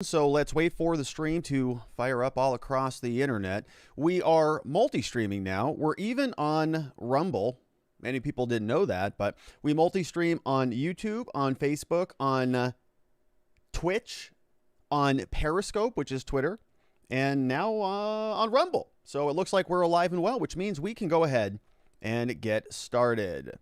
So let's wait for the stream to fire up all across the internet. We are multi-streaming now. We're even on Rumble. Many people didn't know that, but we multi-stream on YouTube, on Facebook, on Twitch, on Periscope, which is Twitter, and now on Rumble. So it looks like we're alive and well, which means we can go ahead and get started.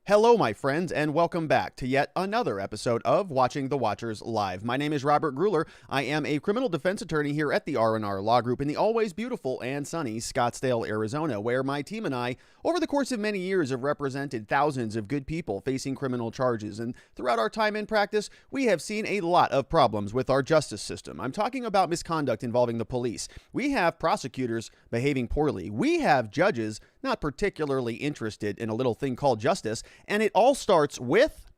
Hello, my friends, and welcome back to yet another episode of Watching the Watchers Live. My name is Robert Gruler. I am a criminal defense attorney here at the R&R Law Group in the always beautiful and sunny Scottsdale, Arizona, where my team and I, over the course of many years, have represented thousands of good people facing criminal charges. And throughout our time in practice, we have seen a lot of problems with our justice system. I'm talking about misconduct involving the police. We have prosecutors behaving poorly. We have judges not particularly interested in a little thing called justice. And it all starts with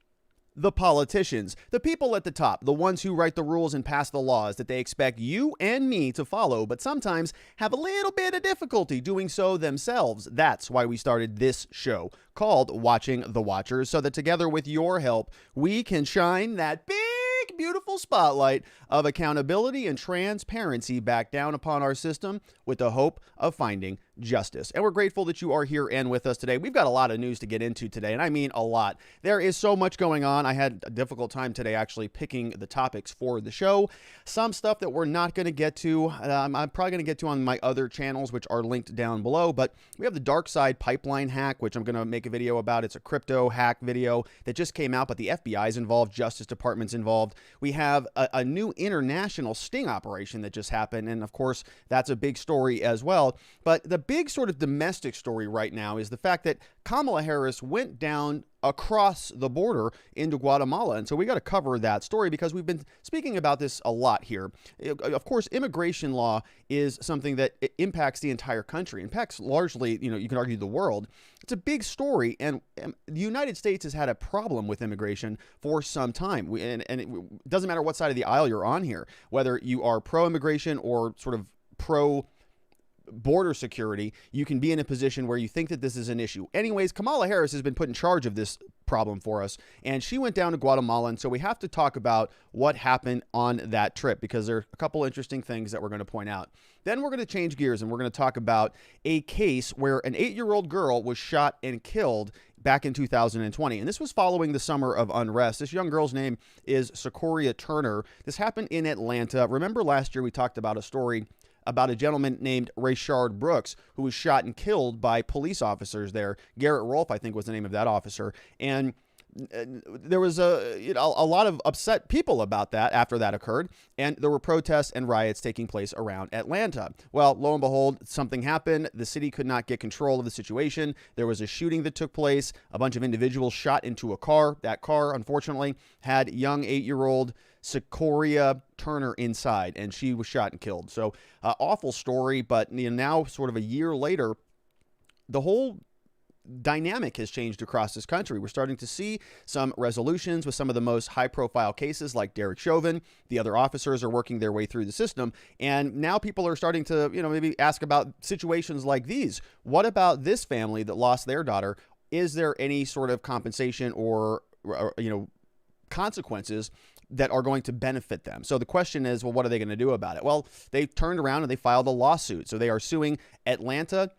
the politicians, the people at the top, the ones who write the rules and pass the laws that they expect you and me to follow, but sometimes have a little bit of difficulty doing so themselves. That's why we started this show called Watching the Watchers, so that together with your help, we can shine that big, beautiful spotlight of accountability and transparency back down upon our system with the hope of finding justice. And we're grateful that you are here and with us today. We've got a lot of news to get into today, and I mean a lot. There is so much going on. I had a difficult time today actually picking the topics for the show. Some stuff that we're not going to get to, I'm probably going to get to on my other channels, which are linked down below. But we have the dark side pipeline hack, which I'm going to make a video about. It's a crypto hack video that just came out, but the FBI is involved, Justice Department's involved. We have a new international sting operation that just happened, and of course, that's a big story as well. But the big sort of domestic story right now is the fact that Kamala Harris went down across the border into Guatemala. And so we got to cover that story because we've been speaking about this a lot here. Of course, immigration law is something that impacts the entire country, impacts largely, you can argue the world. It's a big story. And the United States has had a problem with immigration for some time. And it doesn't matter what side of the aisle you're on here, whether you are pro-immigration or sort of pro border security, you can be in a position where you think that this is an issue. Anyways, Kamala Harris has been put in charge of this problem for us, and she went down to Guatemala, and so we have to talk about what happened on that trip because there are a couple interesting things that we're going to point out. Then we're going to change gears, and we're going to talk about a case where an 8-year-old girl was shot and killed back in 2020, and this was following the summer of unrest. This young girl's name is Secoriea Turner. This happened in Atlanta. Remember last year we talked about a story about a gentleman named Rayshard Brooks who was shot and killed by police officers there. Garrett Rolfe, I think, was the name of that officer. And there was a lot of upset people about that after that occurred, and there were protests and riots taking place around Atlanta. Well, lo and behold, something happened. The city could not get control of the situation. There was a shooting that took place. A bunch of individuals shot into a car. That car, unfortunately, had young 8-year-old Secoriea Turner inside, and she was shot and killed. So awful story, but now sort of a year later, the whole dynamic has changed across this country. We're starting to see some resolutions with some of the most high-profile cases like Derek Chauvin. The other officers are working their way through the system, and now people are starting to, maybe ask about situations like these. What about this family that lost their daughter? Is there any sort of compensation or consequences that are going to benefit them? So the question is, well, what are they going to do about it? Well, they turned around and they filed a lawsuit. So they are suing Atlanta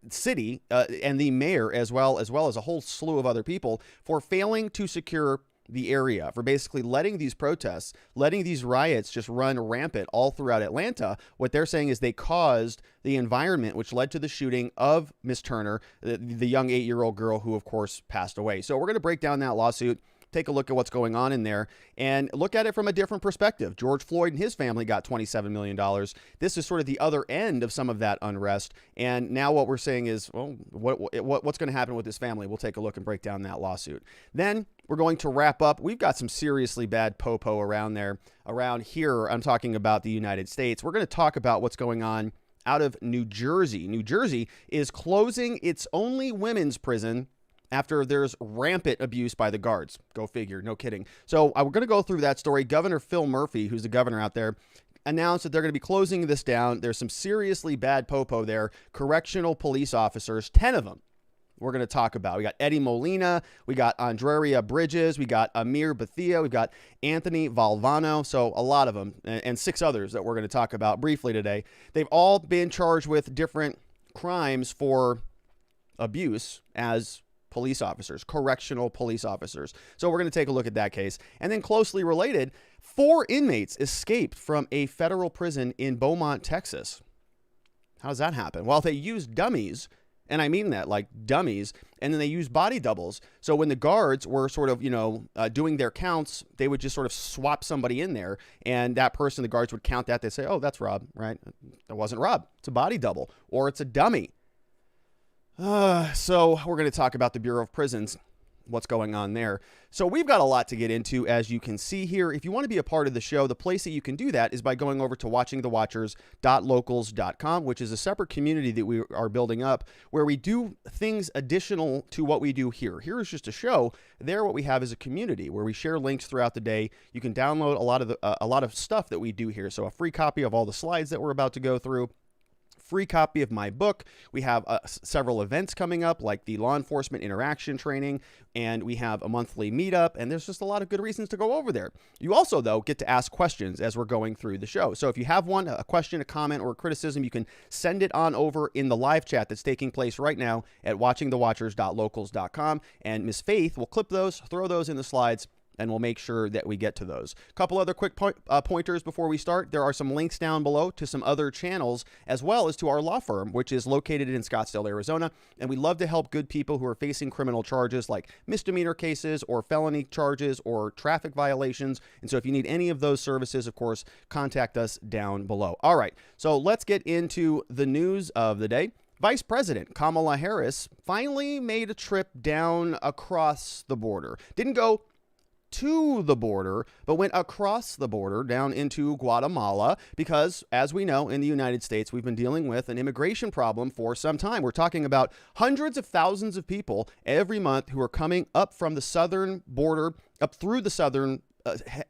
City and the mayor as well as a whole slew of other people for failing to secure the area, for basically letting these protests, letting these riots just run rampant all throughout Atlanta. What they're saying is they caused the environment which led to the shooting of Miss Turner, the young 8-year-old girl who, of course, passed away. So we're going to break down that lawsuit, take a look at what's going on in there, and look at it from a different perspective. George Floyd and his family got $27 million. This is sort of the other end of some of that unrest. And now what we're saying is, well, what's going to happen with this family? We'll take a look and break down that lawsuit. Then we're going to wrap up. We've got some seriously bad popo around there. Around here, I'm talking about the United States. We're going to talk about what's going on out of New Jersey. New Jersey is closing its only women's prison after there's rampant abuse by the guards. Go figure, no kidding. So we're going to go through that story. Governor Phil Murphy, who's the governor out there, announced that they're going to be closing this down. There's some seriously bad popo there. Correctional police officers, 10 of them, we're going to talk about. We got Eddie Molina, we got Andrea Bridges, we got Amir Bethia, we got Anthony Valvano, so a lot of them, and 6 others that we're going to talk about briefly today. They've all been charged with different crimes for abuse as police officers, correctional police officers. So we're going to take a look at that case. And then closely related, 4 inmates escaped from a federal prison in Beaumont, Texas. How does that happen? Well, they used dummies, and I mean that, like dummies, and then they used body doubles. So when the guards were sort of, doing their counts, they would just sort of swap somebody in there, and that person, the guards would count that. They'd say, oh, that's Rob, right? That wasn't Rob. It's a body double, or it's a dummy. So we're going to talk about the Bureau of Prisons, what's going on there. So we've got a lot to get into, as you can see here. If you want to be a part of the show, the place that you can do that is by going over to watchingthewatchers.locals.com, which is a separate community that we are building up where we do things additional to what we do here. Here is just a show. There, what we have is a community where we share links throughout the day. You can download a lot of stuff that we do here. So a free copy of all the slides that we're about to go through. Free copy of my book. We have several events coming up, like the law enforcement interaction training, and we have a monthly meetup, and there's just a lot of good reasons to go over there. You also, though, get to ask questions as we're going through the show. So if you have one, a question, a comment, or a criticism, you can send it on over in the live chat that's taking place right now at watchingthewatchers.locals.com, and Miss Faith will clip those, throw those in the slides, and we'll make sure that we get to those. A couple other quick pointers before we start. There are some links down below to some other channels, as well as to our law firm, which is located in Scottsdale, Arizona. And we love to help good people who are facing criminal charges like misdemeanor cases or felony charges or traffic violations. And so if you need any of those services, of course, contact us down below. All right, so let's get into the news of the day. Vice President Kamala Harris finally made a trip down across the border. Didn't go to the border, but went across the border down into Guatemala because, as we know, in the United States, we've been dealing with an immigration problem for some time. We're talking about hundreds of thousands of people every month who are coming up from the southern border, up through the southern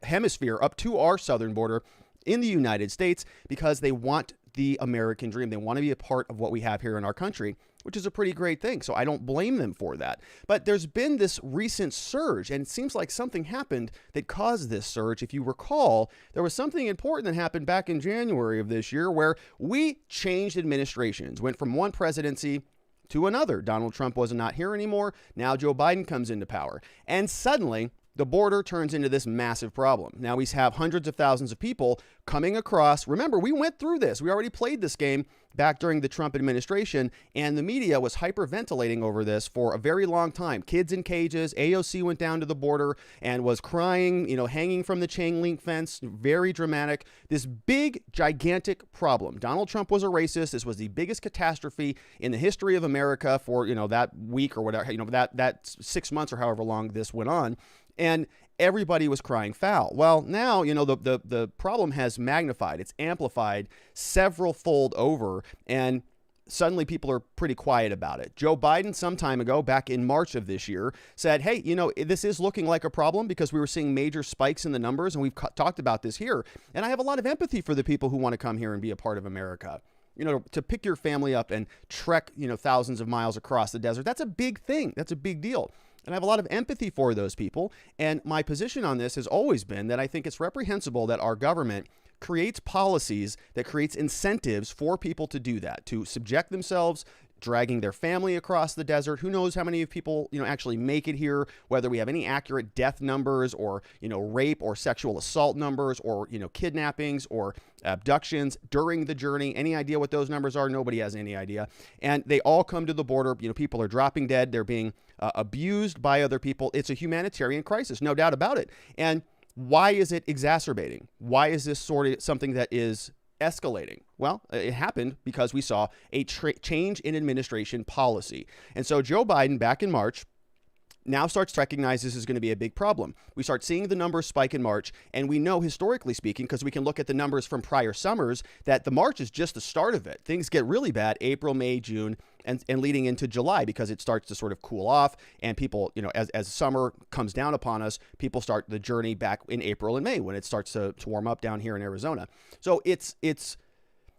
hemisphere, up to our southern border in the United States because they want the American dream. They want to be a part of what we have here in our country, which is a pretty great thing. So I don't blame them for that. But there's been this recent surge, and it seems like something happened that caused this surge. If you recall, there was something important that happened back in January of this year where we changed administrations, went from one presidency to another. Donald Trump was not here anymore. Now Joe Biden comes into power. And suddenly, the border turns into this massive problem. Now we have hundreds of thousands of people coming across. Remember, we went through this. We already played this game back during the Trump administration, and the media was hyperventilating over this for a very long time. Kids in cages. AOC went down to the border and was crying, hanging from the chain link fence. Very dramatic. This big, gigantic problem. Donald Trump was a racist. This was the biggest catastrophe in the history of America for, that week or whatever, that 6 months or however long this went on. And everybody was crying foul. Well, now, the problem has magnified. It's amplified several fold over. And suddenly people are pretty quiet about it. Joe Biden, some time ago, back in March of this year, said, hey, this is looking like a problem because we were seeing major spikes in the numbers. And we've talked about this here. And I have a lot of empathy for the people who want to come here and be a part of America. To pick your family up and trek, thousands of miles across the desert. That's a big thing. That's a big deal. And I have a lot of empathy for those people. And my position on this has always been that I think it's reprehensible that our government creates policies that creates incentives for people to do that, to subject themselves, dragging their family across the desert. Who knows how many people, actually make it here, whether we have any accurate death numbers or, rape or sexual assault numbers or, kidnappings or abductions during the journey. Any idea what those numbers are? Nobody has any idea. And they all come to the border. People are dropping dead. They're being abused by other people. It's a humanitarian crisis, no doubt about it. And why is it exacerbating? Why is this sort of something that is escalating? Well, it happened because we saw a change in administration policy. And so Joe Biden back in March now starts to recognize this is going to be a big problem. We start seeing the numbers spike in March, and we know historically speaking, because we can look at the numbers from prior summers, that the March is just the start of it. Things get really bad April, May, June, and leading into July because it starts to sort of cool off, and people, as summer comes down upon us, people start the journey back in April and May when it starts to warm up down here in Arizona. So it's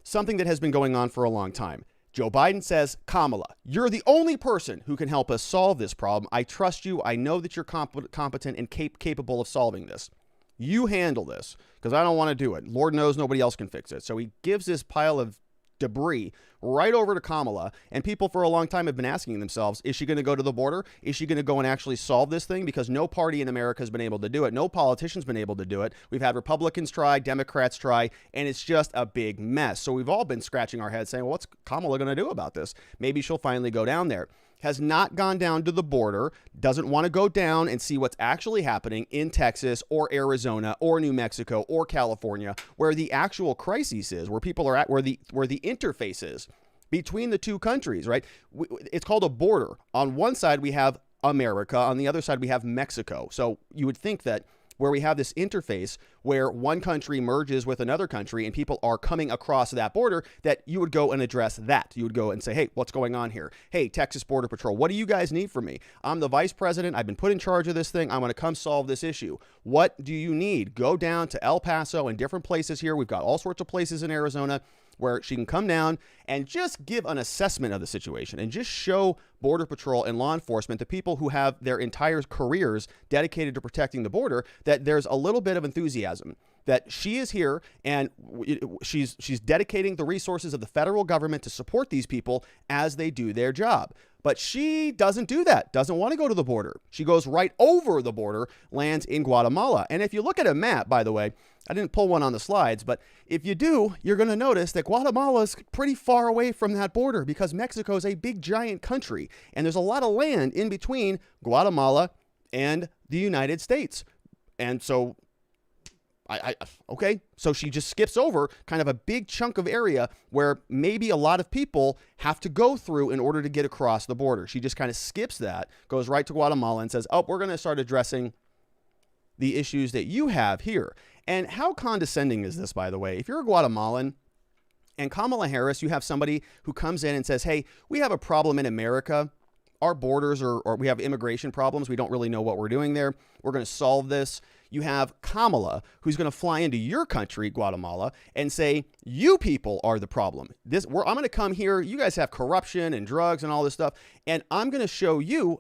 something that has been going on for a long time. Joe Biden says, Kamala, you're the only person who can help us solve this problem. I trust you. I know that you're competent and capable of solving this. You handle this because I don't want to do it. Lord knows nobody else can fix it. So he gives this pile of debris right over to Kamala, and people for a long time have been asking themselves, is she going to go to the border? Is she going to go and actually solve this thing? Because no party in America has been able to do it. No politician's been able to do it. We've had Republicans try, Democrats try, and it's just a big mess. So we've all been scratching our heads saying, well, what's Kamala going to do about this? Maybe she'll finally go down there. Has not gone down to the border, doesn't want to go down and see what's actually happening in Texas or Arizona or New Mexico or California, where the actual crisis is, where people are at, where the interface is between the two countries, right? It's called a border. On one side, we have America. On the other side, we have Mexico. So you would think that where we have this interface where one country merges with another country and people are coming across that border, that you would go and address that. You would go and say, hey, what's going on here? Hey, Texas Border Patrol, what do you guys need from me? I'm the vice president. I've been put in charge of this thing. I'm going to come solve this issue. What do you need? Go down to El Paso and different places here. We've got all sorts of places in Arizona where she can come down and just give an assessment of the situation and just show Border Patrol and law enforcement, the people who have their entire careers dedicated to protecting the border, that there's a little bit of enthusiasm, that she is here and she's dedicating the resources of the federal government to support these people as they do their job. But she doesn't do that, doesn't want to go to the border. She goes right over the border, lands in Guatemala. And if you look at a map, by the way, I didn't pull one on the slides, but if you do, you're going to notice that Guatemala is pretty far away from that border because Mexico is a big, giant country. And there's a lot of land in between Guatemala and the United States. And so okay, so she just skips over kind of a big chunk of area where maybe a lot of people have to go through in order to get across the border. She just kind of skips that, goes right to Guatemala and says, oh, we're going to start addressing the issues that you have here. And how condescending is this, by the way? If you're a Guatemalan and Kamala Harris, you have somebody who comes in and says, hey, we have a problem in America. Our borders or we have immigration problems. We don't really know what we're doing there. We're going to solve this. You have Kamala, who's going to fly into your country, Guatemala, and say, you people are the problem. I'm going to come here. You guys have corruption and drugs and all this stuff. And I'm going to show you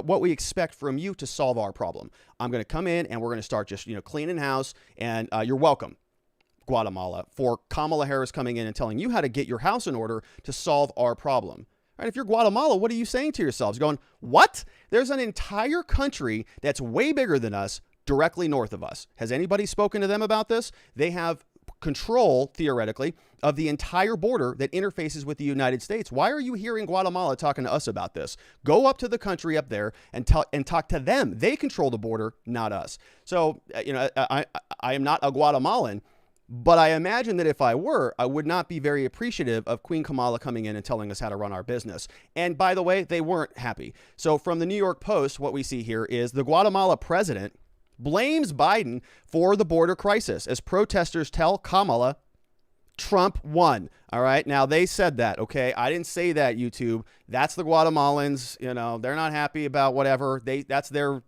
what we expect from you to solve our problem. I'm going to come in and we're going to start just, cleaning house. And you're welcome, Guatemala, for Kamala Harris coming in and telling you how to get your house in order to solve our problem. Right, if you're Guatemala, what are you saying to yourselves? Going, what? There's an entire country that's way bigger than us directly north of us. Has anybody spoken to them about this? They have control, theoretically, of the entire border that interfaces with the United States. Why are you hearing Guatemala talking to us about this? Go up to the country up there and talk to them. They control the border, not us. So, I am not a Guatemalan, but I imagine that if I were, I would not be very appreciative of Queen Kamala coming in and telling us how to run our business. And by the way, they weren't happy. So from the New York Post, what we see here is the Guatemala president blames Biden for the border crisis as protesters tell Kamala Trump won. All right. Now they said that. OK, I didn't say that, YouTube. That's the Guatemalans. They're not happy about whatever. That's their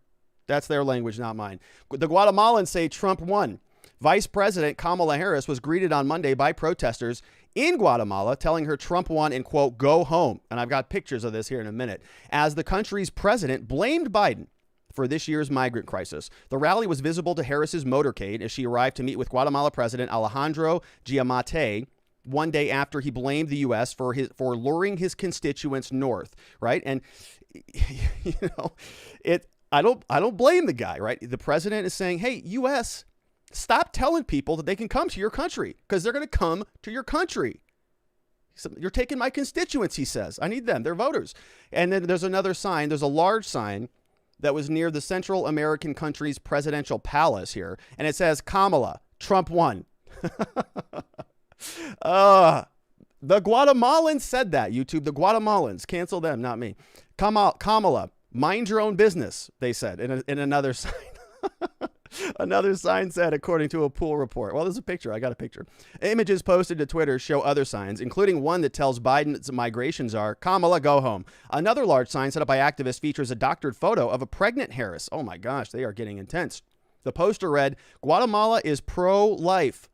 language, not mine. The Guatemalans say Trump won. Vice President Kamala Harris was greeted on Monday by protesters in Guatemala, telling her Trump won and, quote, go home. And I've got pictures of this here in a minute. As the country's president blamed Biden for this year's migrant crisis. The rally was visible to Harris's motorcade as she arrived to meet with Guatemala President Alejandro Giammattei one day after he blamed the U.S. for luring his constituents north, right? And, I don't blame the guy, right? The president is saying, hey, U.S., stop telling people that they can come to your country because they're going to come to your country. You're taking my constituents, he says. I need them. They're voters. And then there's another sign. There's a large sign that was near the Central American country's presidential palace here. And it says, Kamala, Trump won. The Guatemalans said that, YouTube. The Guatemalans. Cancel them, not me. Kamala, mind your own business, they said in another sign. Another sign said, according to a pool report. Well, there's a picture. I got a picture. Images posted to Twitter show other signs, including one that tells Biden's migration czar, Kamala, go home. Another large sign set up by activists features a doctored photo of a pregnant Harris. Oh my gosh, they are getting intense. The poster read, Guatemala is pro-life.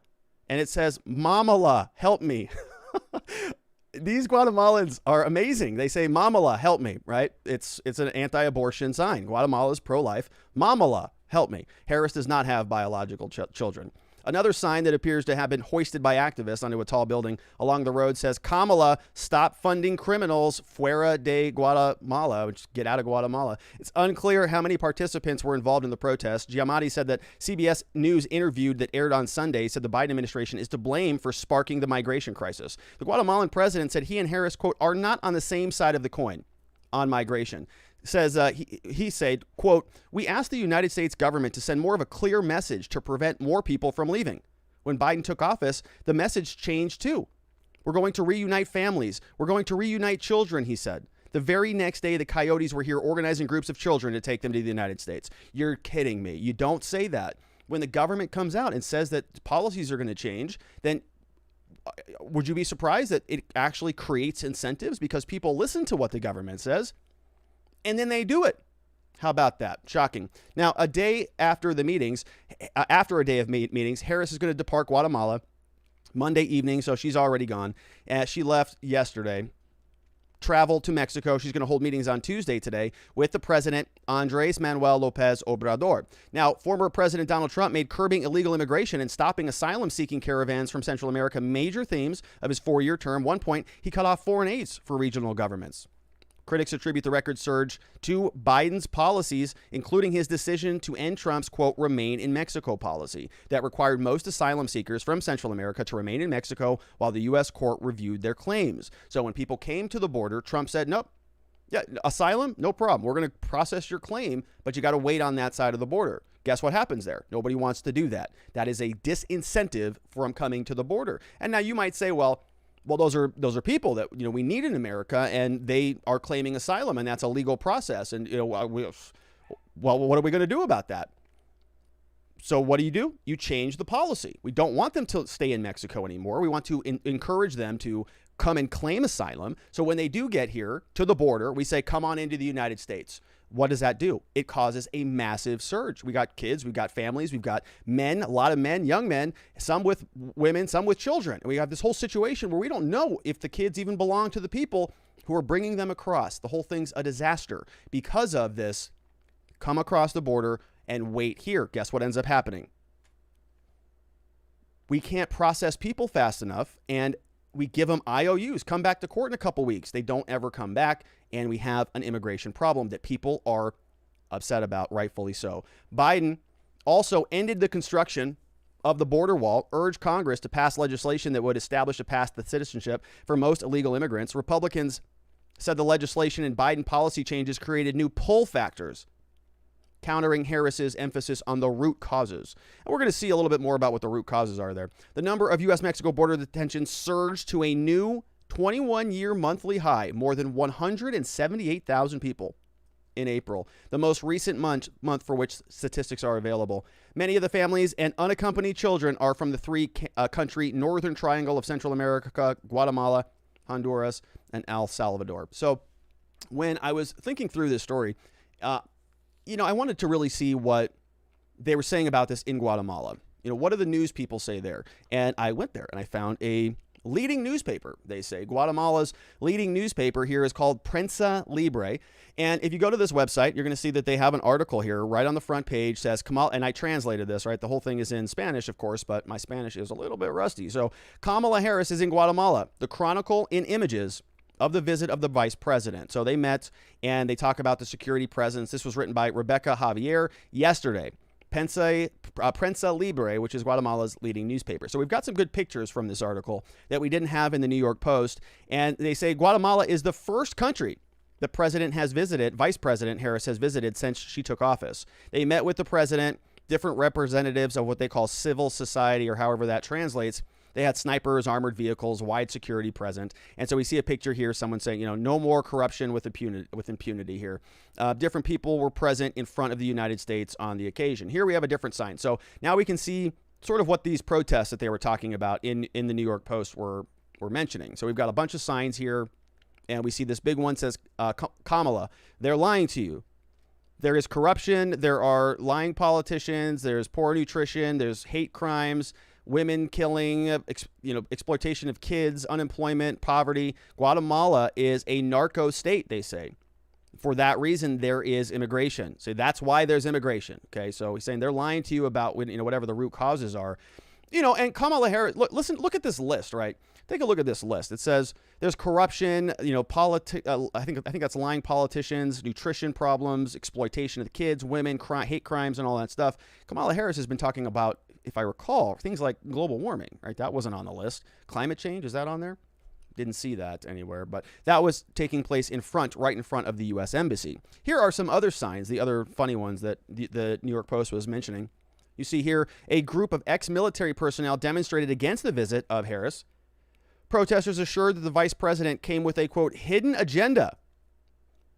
And it says, Mamala, help me. These Guatemalans are amazing. They say, Mamala, help me, right? It's an anti-abortion sign. Guatemala is pro-life. Mamala, help me. Harris does not have biological children. Another sign that appears to have been hoisted by activists onto a tall building along the road says, Kamala, stop funding criminals, fuera de Guatemala, which is get out of Guatemala. It's unclear how many participants were involved in the protest. Giammattei said that CBS News interviewed that aired on Sunday said the Biden administration is to blame for sparking the migration crisis. The Guatemalan president said he and Harris, quote, are not on the same side of the coin on migration. Says he said, quote, we asked the United States government to send more of a clear message to prevent more people from leaving. When Biden took office, the message changed too. We're going to reunite families. We're going to reunite children, he said. The very next day, the Coyotes were here organizing groups of children to take them to the United States. You're kidding me. You don't say that. When the government comes out and says that policies are going to change, then would you be surprised that it actually creates incentives because people listen to what the government says? And then they do it. How about that? Shocking. Now, a day after the meetings, after a day of meetings, Harris is going to depart Guatemala Monday evening, so she's already gone. She left yesterday, traveled to Mexico. She's going to hold meetings on Tuesday today with the president, Andres Manuel Lopez Obrador. Now, former President Donald Trump made curbing illegal immigration and stopping asylum-seeking caravans from Central America major themes of his 4-year term. One point, he cut off foreign aids for regional governments. Critics attribute the record surge to Biden's policies, including his decision to end Trump's, quote, remain in Mexico policy that required most asylum seekers from Central America to remain in Mexico while the U.S. court reviewed their claims. So when people came to the border, Trump said, nope, yeah, asylum, no problem. We're going to process your claim, but you got to wait on that side of the border. Guess what happens there? Nobody wants to do that. That is a disincentive from coming to the border. And now you might say, well, those are people that we need in America, and they are claiming asylum, and that's a legal process. And what are we going to do about that? So what do? You change the policy. We don't want them to stay in Mexico anymore. We want to encourage them to come and claim asylum. So when they do get here to the border, we say, come on into the United States. What does that do? It causes a massive surge. We got kids, we've got families, we've got men, a lot of men, young men, some with women, some with children. And we have this whole situation where we don't know if the kids even belong to the people who are bringing them across. The whole thing's a disaster. Because of this, come across the border and wait here. Guess what ends up happening? We can't process people fast enough, and we give them IOUs. Come back to court in a couple weeks. They don't ever come back, and we have an immigration problem that people are upset about, rightfully so. Biden also ended the construction of the border wall, urged Congress to pass legislation that would establish a path to citizenship for most illegal immigrants. Republicans said the legislation and Biden policy changes created new pull factors, countering Harris's emphasis on the root causes. And we're going to see a little bit more about what the root causes are there. The number of U.S.-Mexico border detentions surged to a new 21-year monthly high, more than 178,000 people in April, the most recent month for which statistics are available. Many of the families and unaccompanied children are from the three-country northern triangle of Central America, Guatemala, Honduras, and El Salvador. So when I was thinking through this story, I wanted to really see what they were saying about this in Guatemala. What do the news people say there? And I went there and I found a leading newspaper. They say Guatemala's leading newspaper here is called Prensa Libre. And if you go to this website, you're going to see that they have an article here right on the front page says Kamala, and I translated this, right? The whole thing is in Spanish, of course, but my Spanish is a little bit rusty. So Kamala Harris is in Guatemala. The chronicle in images of the visit of the vice president. So they met and they talk about the security presence. This was written by Rebecca Javier yesterday. Prensa Libre, which is Guatemala's leading newspaper. So we've got some good pictures from this article that we didn't have in the New York Post. And they say Guatemala is the first country the president has visited, Vice President Harris has visited since she took office. They met with the president, different representatives of what they call civil society, or however that translates. They had snipers, armored vehicles, wide security present. And so we see a picture here, someone saying, no more corruption with impunity here. Different people were present in front of the United States on the occasion. Here we have a different sign. So now we can see sort of what these protests that they were talking about in the New York Post were mentioning. So we've got a bunch of signs here, and we see this big one says, Kamala, they're lying to you. There is corruption. There are lying politicians. There's poor nutrition. There's hate crimes. women killing, exploitation of kids, unemployment, poverty. Guatemala is a narco state, they say. For that reason, there is immigration. So that's why there's immigration. Okay, so he's saying they're lying to you about whatever the root causes are. And Kamala Harris, look at this list, right? Take a look at this list. It says there's corruption, I think that's lying politicians, nutrition problems, exploitation of the kids, women, hate crimes, and all that stuff. Kamala Harris has been talking about, if I recall, things like global warming, right? That wasn't on the list. Climate change, is that on there? Didn't see that anywhere, but that was taking place right in front of the U.S. Embassy. Here are some other signs, the other funny ones that the New York Post was mentioning. You see here, a group of ex-military personnel demonstrated against the visit of Harris. Protesters assured that the vice president came with a, quote, hidden agenda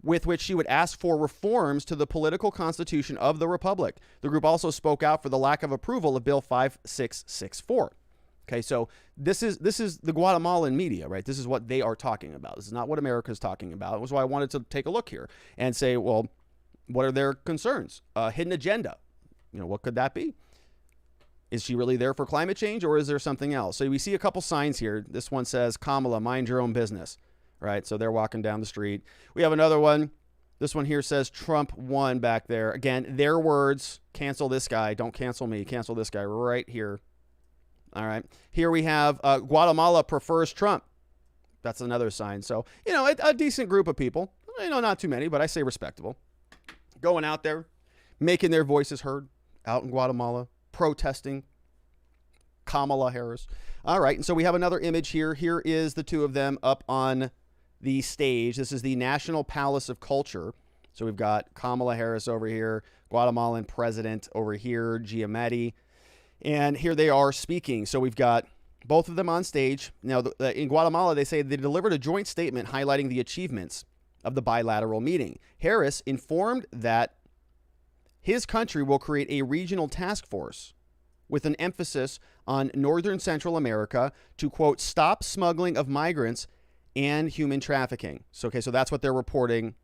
with which she would ask for reforms to the political constitution of the republic. The group also spoke out for the lack of approval of Bill 5664. Okay, so this is the Guatemalan media, right? This is what they are talking about. This is not what America is talking about. It was why I wanted to take a look here and say, well, what are their concerns? Hidden agenda. What could that be? Is she really there for climate change, or is there something else? So we see a couple signs here. This one says, Kamala, mind your own business, right? So they're walking down the street. We have another one. This one here says Trump won back there. Again, their words, cancel this guy. Don't cancel me. Cancel this guy right here. All right. Here we have Guatemala prefers Trump. That's another sign. So, a decent group of people, not too many, but I say respectable, going out there, making their voices heard out in Guatemala, protesting Kamala Harris. All right. And so we have another image here. Here is the two of them up on the stage. This is the National Palace of Culture. So we've got Kamala Harris over here, Guatemalan president over here, Giammattei. And here they are speaking. So we've got both of them on stage. Now, in Guatemala, they say they delivered a joint statement highlighting the achievements of the bilateral meeting. Harris informed that his country will create a regional task force with an emphasis on northern Central America to, quote, stop smuggling of migrants and human trafficking. So that's what they're reporting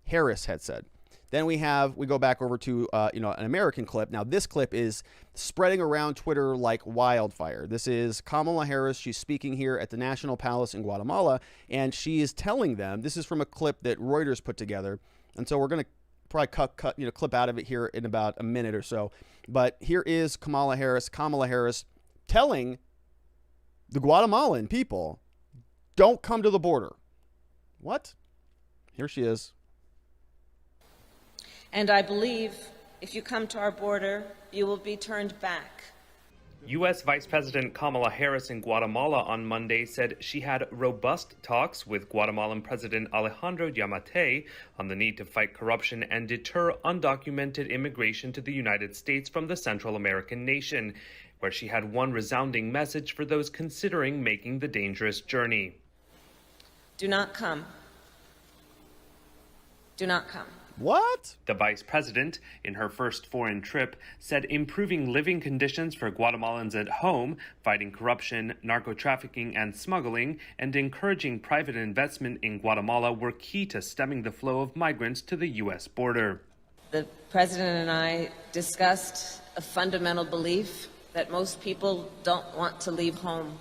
Harris had said. Then we go back over to, an American clip. Now, this clip is spreading around Twitter like wildfire. This is Kamala Harris. She's speaking here at the National Palace in Guatemala, and she is telling them, this is from a clip that Reuters put together. And so we're going to probably clip out of it here in about a minute or so. But here is Kamala Harris telling the Guatemalan people, don't come to the border. What? Here she is. And I believe if you come to our border, you will be turned back. U.S. Vice President Kamala Harris in Guatemala on Monday said she had robust talks with Guatemalan President Alejandro Giammattei on the need to fight corruption and deter undocumented immigration to the United States from the Central American nation, where she had one resounding message for those considering making the dangerous journey. Do not come. Do not come. What? The vice president, in her first foreign trip, said improving living conditions for Guatemalans at home, fighting corruption, narco-trafficking, and smuggling, and encouraging private investment in Guatemala were key to stemming the flow of migrants to the U.S. border. The president and I discussed a fundamental belief that most people don't want to leave home.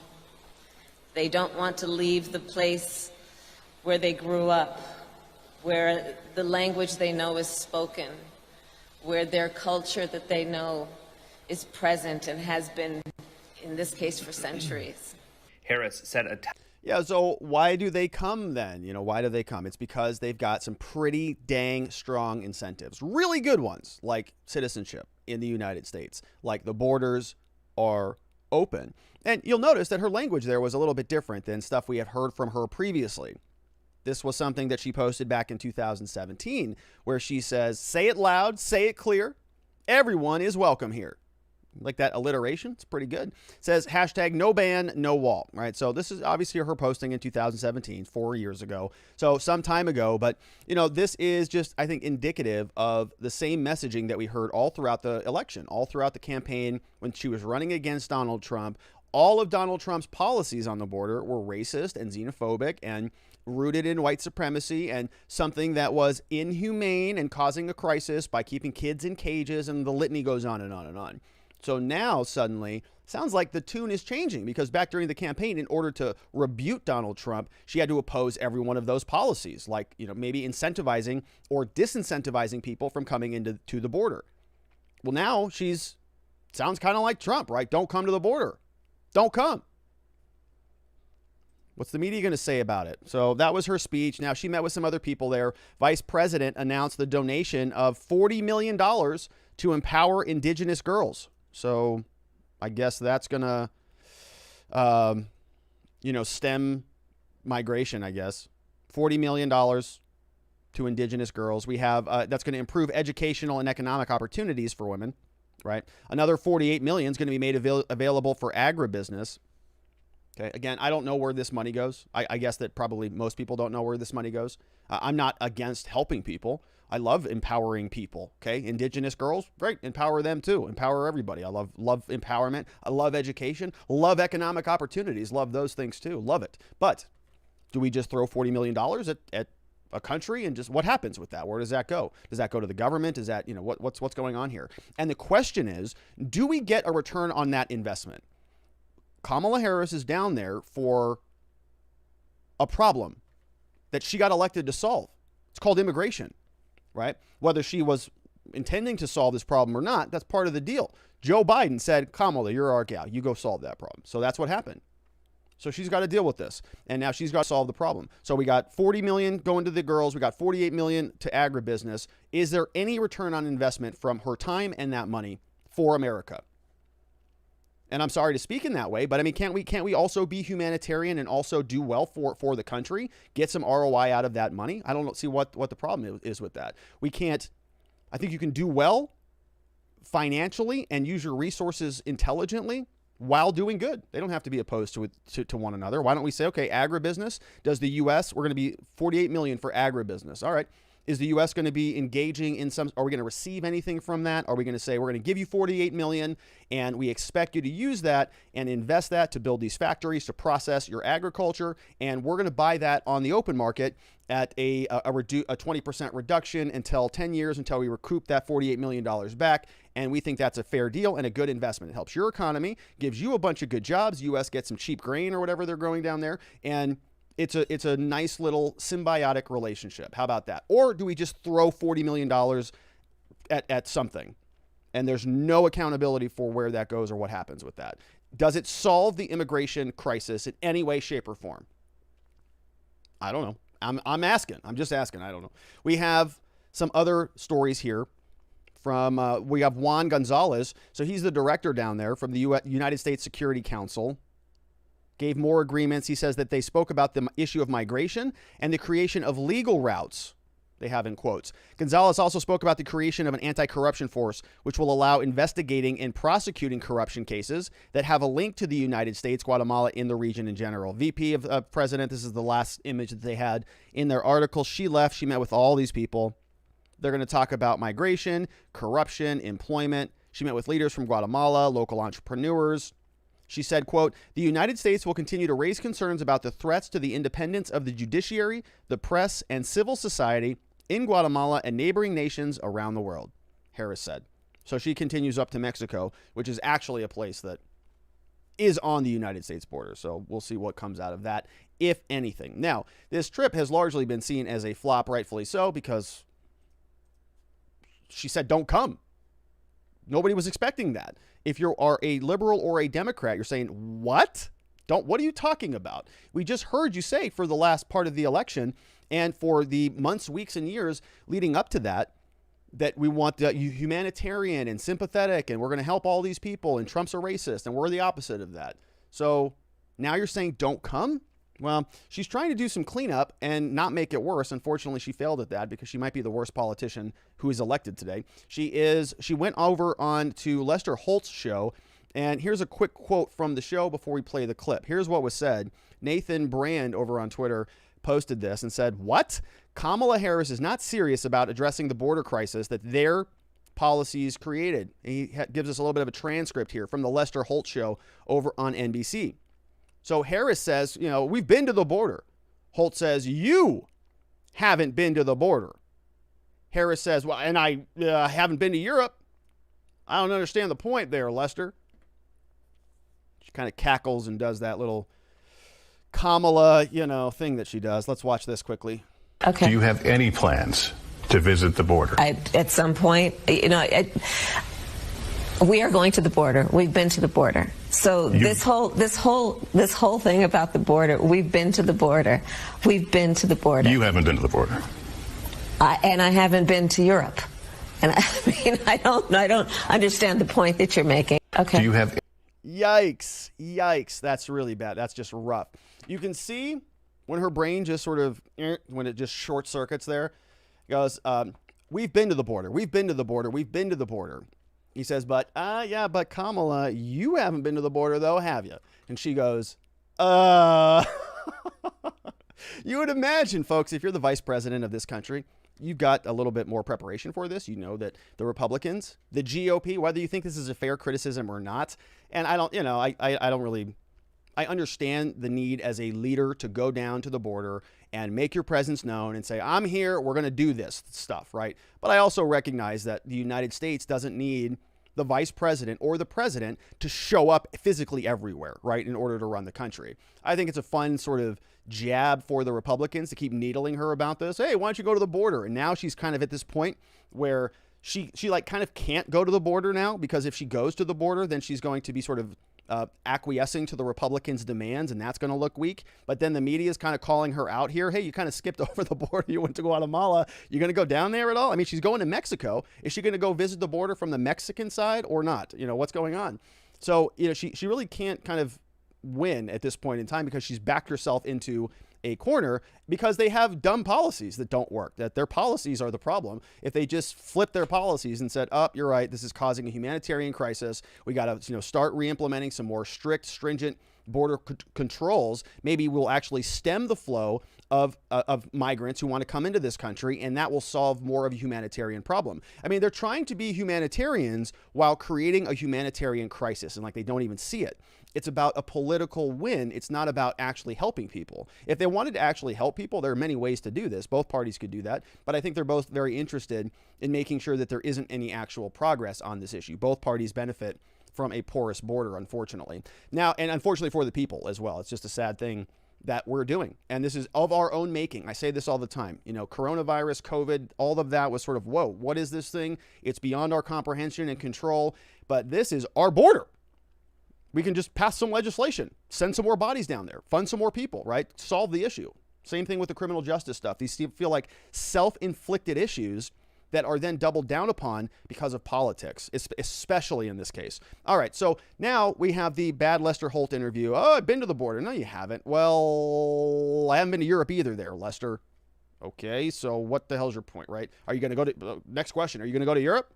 They don't want to leave the place where they grew up, where the language they know is spoken, where their culture that they know is present and has been, in this case, for centuries. Harris said so why do they come then? Why do they come? It's because they've got some pretty dang strong incentives, really good ones, like citizenship in the United States, like the borders are open. And you'll notice that her language there was a little bit different than stuff we have heard from her previously. This was something that she posted back in 2017, where she says, say it loud, say it clear. Everyone is welcome here. Like that alliteration. It's pretty good. It says hashtag no ban, no wall. Right. So this is obviously her posting in 2017, 4 years ago. So some time ago. But, this is just, I think, indicative of the same messaging that we heard all throughout the election, all throughout the campaign when she was running against Donald Trump. All of Donald Trump's policies on the border were racist and xenophobic and rooted in white supremacy and something that was inhumane and causing a crisis by keeping kids in cages, and the litany goes on and on and on. So now suddenly sounds like the tune is changing, because back during the campaign, in order to rebuke Donald Trump, she had to oppose every one of those policies, like, maybe incentivizing or disincentivizing people from coming into the border. Well, now sounds kind of like Trump, right? Don't come to the border. Don't come. What's the media going to say about it? So that was her speech. Now, she met with some other people there. Vice President announced the donation of $40 million to empower indigenous girls. So I guess that's going to, stem migration, I guess. $40 million to indigenous girls. We have, that's going to improve educational and economic opportunities for women, right? Another $48 million is going to be made available for agribusiness. Okay. Again, I don't know where this money goes. I guess that probably most people don't know where this money goes. I'm not against helping people. I love empowering people. Okay. Indigenous girls, great. Empower them too. Empower everybody. I love empowerment. I love education. Love economic opportunities. Love those things too. Love it. But do we just throw $40 million at a country and just what happens with that? Where does that go? Does that go to the government? Is that, what's going on here? And the question is, do we get a return on that investment? Kamala Harris is down there for a problem that she got elected to solve. It's called immigration, right? Whether she was intending to solve this problem or not, that's part of the deal. Joe Biden said, Kamala, you're our gal. You go solve that problem. So that's what happened. So she's got to deal with this. And now she's got to solve the problem. So we got $40 million going to the girls. We got $48 million to agribusiness. Is there any return on investment from her time and that money for America? And I'm sorry to speak in that way, but I mean, can't we also be humanitarian and also do well for the country, get some ROI out of that money? I don't see what the problem is with that. We can't. I think you can do well financially and use your resources intelligently while doing good. They don't have to be opposed to one another. Why don't we say, okay, agribusiness, does the U.S., we're going to be $48 million for agribusiness. All right. Is the U.S. going to be engaging in are we going to receive anything from that? Are we going to say, we're going to give you $48 million and we expect you to use that and invest that to build these factories to process your agriculture, and we're going to buy that on the open market at a 20% reduction until 10 years until we recoup that $48 million back. And we think that's a fair deal and a good investment. It helps your economy, gives you a bunch of good jobs. U.S. gets some cheap grain or whatever they're growing down there. And it's a nice little symbiotic relationship. How about that? Or do we just throw $40 million at something and there's no accountability for where that goes or what happens with that? Does it solve the immigration crisis in any way, shape, or form? I don't know. I'm asking. I'm just asking. I don't know. We have some other stories here from, we have Juan Gonzalez. So he's the director down there from the United States Security Council. Gave more agreements. He says that they spoke about the issue of migration and the creation of legal routes, they have in quotes. Gonzalez also spoke about the creation of an anti-corruption force, which will allow investigating and prosecuting corruption cases that have a link to the United States, Guatemala, in the region in general. VP of President, this is the last image that they had in their article. She left. She met with all these people. They're going to talk about migration, corruption, employment. She met with leaders from Guatemala, local entrepreneurs. She said, quote, the United States will continue to raise concerns about the threats to the independence of the judiciary, the press, and civil society in Guatemala and neighboring nations around the world, Harris said. So she continues up to Mexico, which is actually a place that is on the United States border. So we'll see what comes out of that, if anything. Now, this trip has largely been seen as a flop, rightfully so, because she said, don't come. Nobody was expecting that. If you are a liberal or a Democrat, you're saying, what? What are you talking about? We just heard you say for the last part of the election and for the months, weeks, and years leading up to that we want the humanitarian and sympathetic, and we're going to help all these people, and Trump's a racist, and we're the opposite of that. So now you're saying don't come? Well, she's trying to do some cleanup and not make it worse. Unfortunately, she failed at that because she might be the worst politician who is elected today. She went over on to Lester Holt's show, and here's a quick quote from the show before we play the clip. Here's what was said. Nathan Brand over on Twitter posted this and said, what? Kamala Harris is not serious about addressing the border crisis that their policies created. And he gives us a little bit of a transcript here from the Lester Holt show over on NBC. So Harris says, we've been to the border. Holt says, you haven't been to the border. Harris says, well, and I haven't been to Europe. I don't understand the point there, Lester. She kind of cackles and does that little Kamala, thing that she does. Let's watch this quickly. Okay. Do you have any plans to visit the border? At some point, we are going to the border. We've been to the border. So this whole thing about the border, we've been to the border. We've been to the border. You haven't been to the border. And I haven't been to Europe. And I don't understand the point that you're making. Okay. Do you have... Yikes. That's really bad. That's just rough. You can see when her brain just sort of, when it just short circuits there, it goes, we've been to the border. We've been to the border. We've been to the border. He says, but Kamala, you haven't been to the border though, have you? And she goes, You would imagine, folks, if you're the vice president of this country, you've got a little bit more preparation for this. You know that the Republicans, the GOP, whether you think this is a fair criticism or not, and I don't, I understand the need as a leader to go down to the border and make your presence known and say, I'm here, we're going to do this stuff, right? But I also recognize that the United States doesn't need the vice president or the president to show up physically everywhere, right, in order to run the country. I think it's a fun sort of jab for the Republicans to keep needling her about this. Hey, why don't you go to the border? And now she's kind of at this point where she like kind of can't go to the border now, because if she goes to the border, then she's going to be sort of acquiescing to the Republicans' demands, and that's going to look weak. But then the media is kind of calling her out here. Hey, you kind of skipped over the border. You went to Guatemala. You going to go down there at all? I mean, she's going to Mexico. Is she going to go visit the border from the Mexican side or not? What's going on? So, she really can't kind of win at this point in time, because she's backed herself into a corner because they have dumb policies that don't work, that their policies are the problem. If they just flipped their policies and said, you're right, this is causing a humanitarian crisis, we got to start re-implementing some more strict, stringent border controls, maybe we'll actually stem the flow of migrants who want to come into this country, and that will solve more of a humanitarian problem. I mean, they're trying to be humanitarians while creating a humanitarian crisis, and they don't even see it. It's about a political win. It's not about actually helping people. If they wanted to actually help people, there are many ways to do this. Both parties could do that, but I think they're both very interested in making sure that there isn't any actual progress on this issue. Both parties benefit from a porous border, unfortunately. Now, and unfortunately for the people as well. It's just a sad thing that we're doing. And this is of our own making. I say this all the time. Coronavirus, COVID, all of that was sort of, whoa, what is this thing? It's beyond our comprehension and control, but this is our border. We can just pass some legislation, send some more bodies down there, fund some more people, right? Solve the issue. Same thing with the criminal justice stuff. These feel like self-inflicted issues that are then doubled down upon because of politics, especially in this case. All right, so now we have the bad Lester Holt interview. Oh, I've been to the border. No, you haven't. Well, I haven't been to Europe either there, Lester. Okay, so what the hell's your point, right? Are you going to go to, next question, are you going to go to Europe?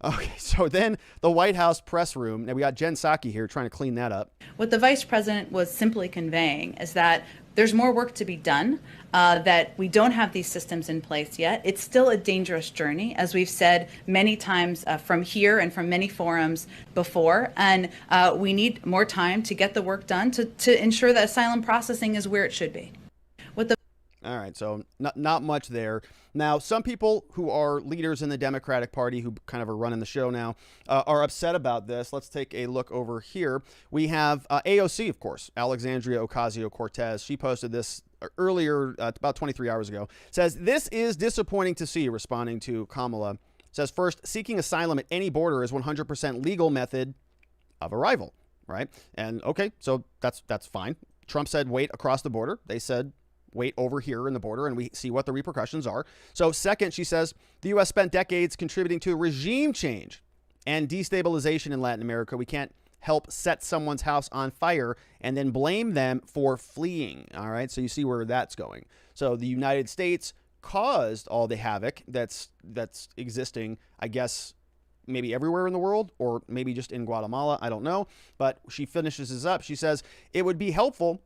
Okay, so then the White House press room. Now we got Jen Psaki here trying to clean that up. What the vice president was simply conveying is that there's more work to be done, that we don't have these systems in place yet. It's still a dangerous journey, as we've said many times from here and from many forums before. And we need more time to get the work done to ensure that asylum processing is where it should be. All right, so not much there. Now, some people who are leaders in the Democratic Party who kind of are running the show now are upset about this. Let's take a look over here. We have AOC, of course, Alexandria Ocasio-Cortez. She posted this earlier, about 23 hours ago. Says, this is disappointing to see, responding to Kamala. Says, first, seeking asylum at any border is 100% legal method of arrival, right? And okay, so that's fine. Trump said, wait across the border. They said, wait over here in the border, and we see what the repercussions are. So second, she says, the U.S. spent decades contributing to regime change and destabilization in Latin America. We can't help set someone's house on fire and then blame them for fleeing. All right, so you see where that's going. So the United States caused all the havoc that's existing, I guess, maybe everywhere in the world, or maybe just in Guatemala. I don't know. But she finishes this up. She says, it would be helpful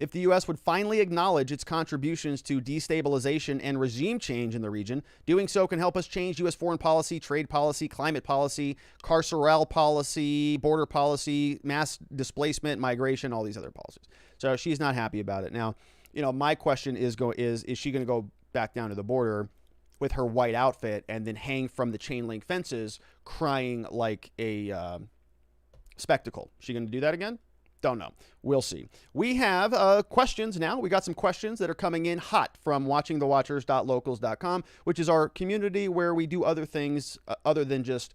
if the U.S. would finally acknowledge its contributions to destabilization and regime change in the region. Doing so can help us change U.S. foreign policy, trade policy, climate policy, carceral policy, border policy, mass displacement, migration, all these other policies. So she's not happy about it. Now, my question is she going to go back down to the border with her white outfit and then hang from the chain link fences crying like a spectacle. Is she going to do that again? Don't know. We'll see. We have questions now. We got some questions that are coming in hot from watchingthewatchers.locals.com, which is our community where we do other things other than just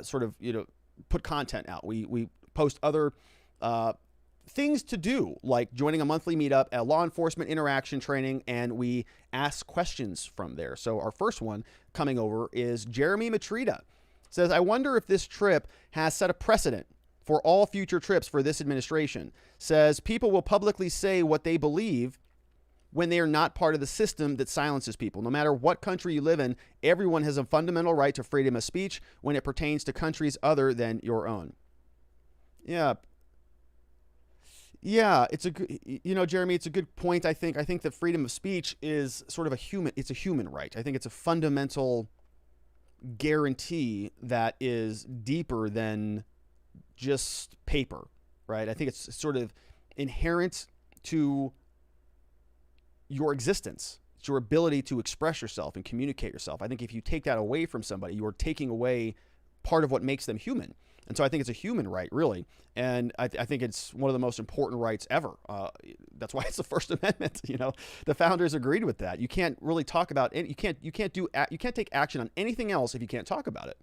sort of, put content out. We post other things to do, like joining a monthly meetup, a law enforcement interaction training, and we ask questions from there. So our first one coming over is Jeremy Matrita. Says, I wonder if this trip has set a precedent for all future trips for this administration. Says people will publicly say what they believe when they are not part of the system that silences people. No matter what country you live in, everyone has a fundamental right to freedom of speech when it pertains to countries other than your own. Yeah, it's a good, Jeremy, it's a good point. I think that freedom of speech is sort of it's a human right. I think it's a fundamental guarantee that is deeper than just paper, right? I think it's sort of inherent to your existence. It's your ability to express yourself and communicate yourself. I think if you take that away from somebody, you are taking away part of what makes them human. And so I think it's a human right, really. And I think it's one of the most important rights ever. That's why it's the First Amendment. The founders agreed with that. You can't really talk about it. You can't take action on anything else if you can't talk about it.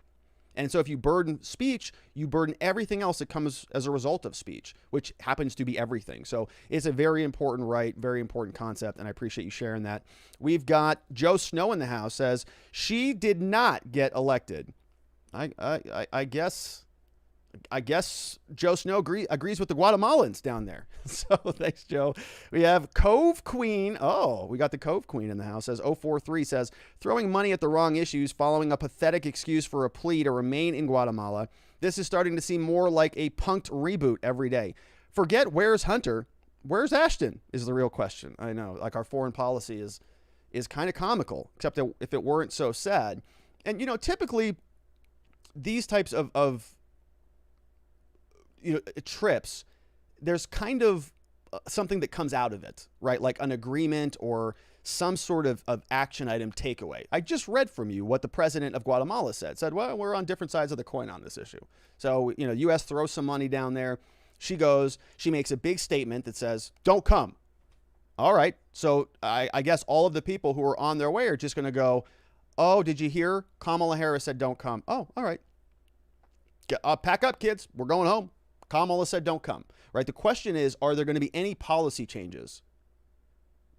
And so if you burden speech, you burden everything else that comes as a result of speech, which happens to be everything. So it's a very important right, very important concept, and I appreciate you sharing that. We've got Joe Snow in the house, says, she did not get elected. I guess Joe Snow agrees with the Guatemalans down there. So thanks, Joe. We have Cove Queen. Oh, we got the Cove Queen in the house. Says 043 says, throwing money at the wrong issues following a pathetic excuse for a plea to remain in Guatemala. This is starting to seem more like a punked reboot every day. Forget where's Hunter. Where's Ashton is the real question. I know, like our foreign policy is kind of comical, except that if it weren't so sad. And, typically these types of trips, there's kind of something that comes out of it, right? Like an agreement or some sort of action item takeaway. I just read from you what the president of Guatemala said, well, we're on different sides of the coin on this issue. So, U.S. throws some money down there. She makes a big statement that says, don't come. All right. So I guess all of the people who are on their way are just going to go, oh, did you hear? Kamala Harris said, don't come. Oh, all right. Pack up, kids. We're going home. Kamala said, don't come, right? The question is, are there going to be any policy changes?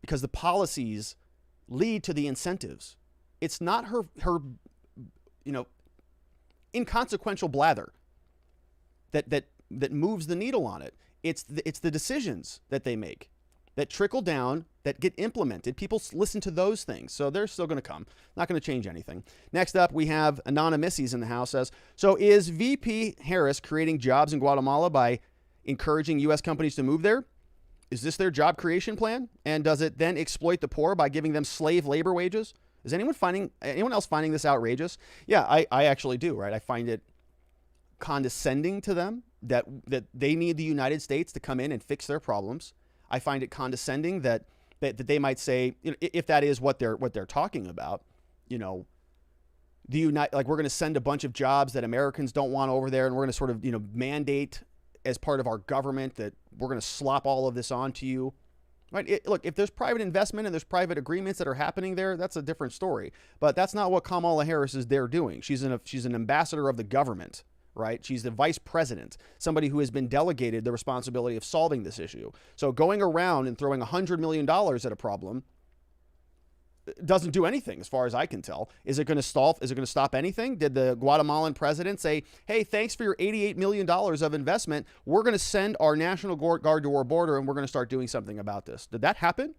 Because the policies lead to the incentives. It's not her inconsequential blather that moves the needle on it. It's the decisions that they make that trickle down, that get implemented. People listen to those things. So they're still going to come. Not going to change anything. Next up, we have Anonymousies in the house. Says, so is VP Harris creating jobs in Guatemala by encouraging U.S. companies to move there? Is this their job creation plan? And does it then exploit the poor by giving them slave labor wages? Is anyone else finding this outrageous? Yeah, I actually do, right? I find it condescending to them that they need the United States to come in and fix their problems. I find it condescending that they might say, if that is what they're talking about, we're going to send a bunch of jobs that Americans don't want over there, and we're going to sort of, mandate as part of our government that we're going to slop all of this onto you. Right? Look, if there's private investment and there's private agreements that are happening there, that's a different story. But that's not what Kamala Harris is there doing. She's an ambassador of the government. Right? She's the vice president, somebody who has been delegated the responsibility of solving this issue. So going around and throwing $100 million at a problem doesn't do anything as far as I can tell. Is it going to stall? Is it going to stop anything? Did the Guatemalan president say, hey, thanks for your $88 million of investment. We're going to send our National Guard to our border and we're going to start doing something about this. Did that happen?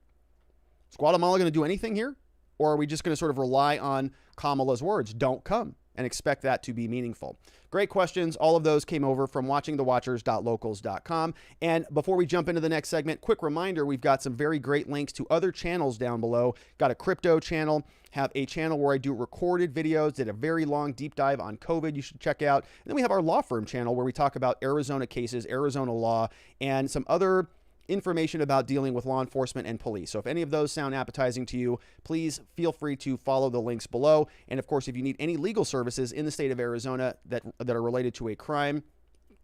Is Guatemala going to do anything here? Or are we just going to sort of rely on Kamala's words? Don't come. And expect that to be meaningful. Great questions. All of those came over from watchingthewatchers.locals.com. And before we jump into the next segment, quick reminder, we've got some very great links to other channels down below. Got a crypto channel, have a channel where I do recorded videos, did a very long deep dive on COVID you should check out. And then we have our law firm channel where we talk about Arizona cases, Arizona law, and some other information about dealing with law enforcement and police. So if any of those sound appetizing to you, please feel free to follow the links below. And of course, if you need any legal services in the state of Arizona that are related to a crime,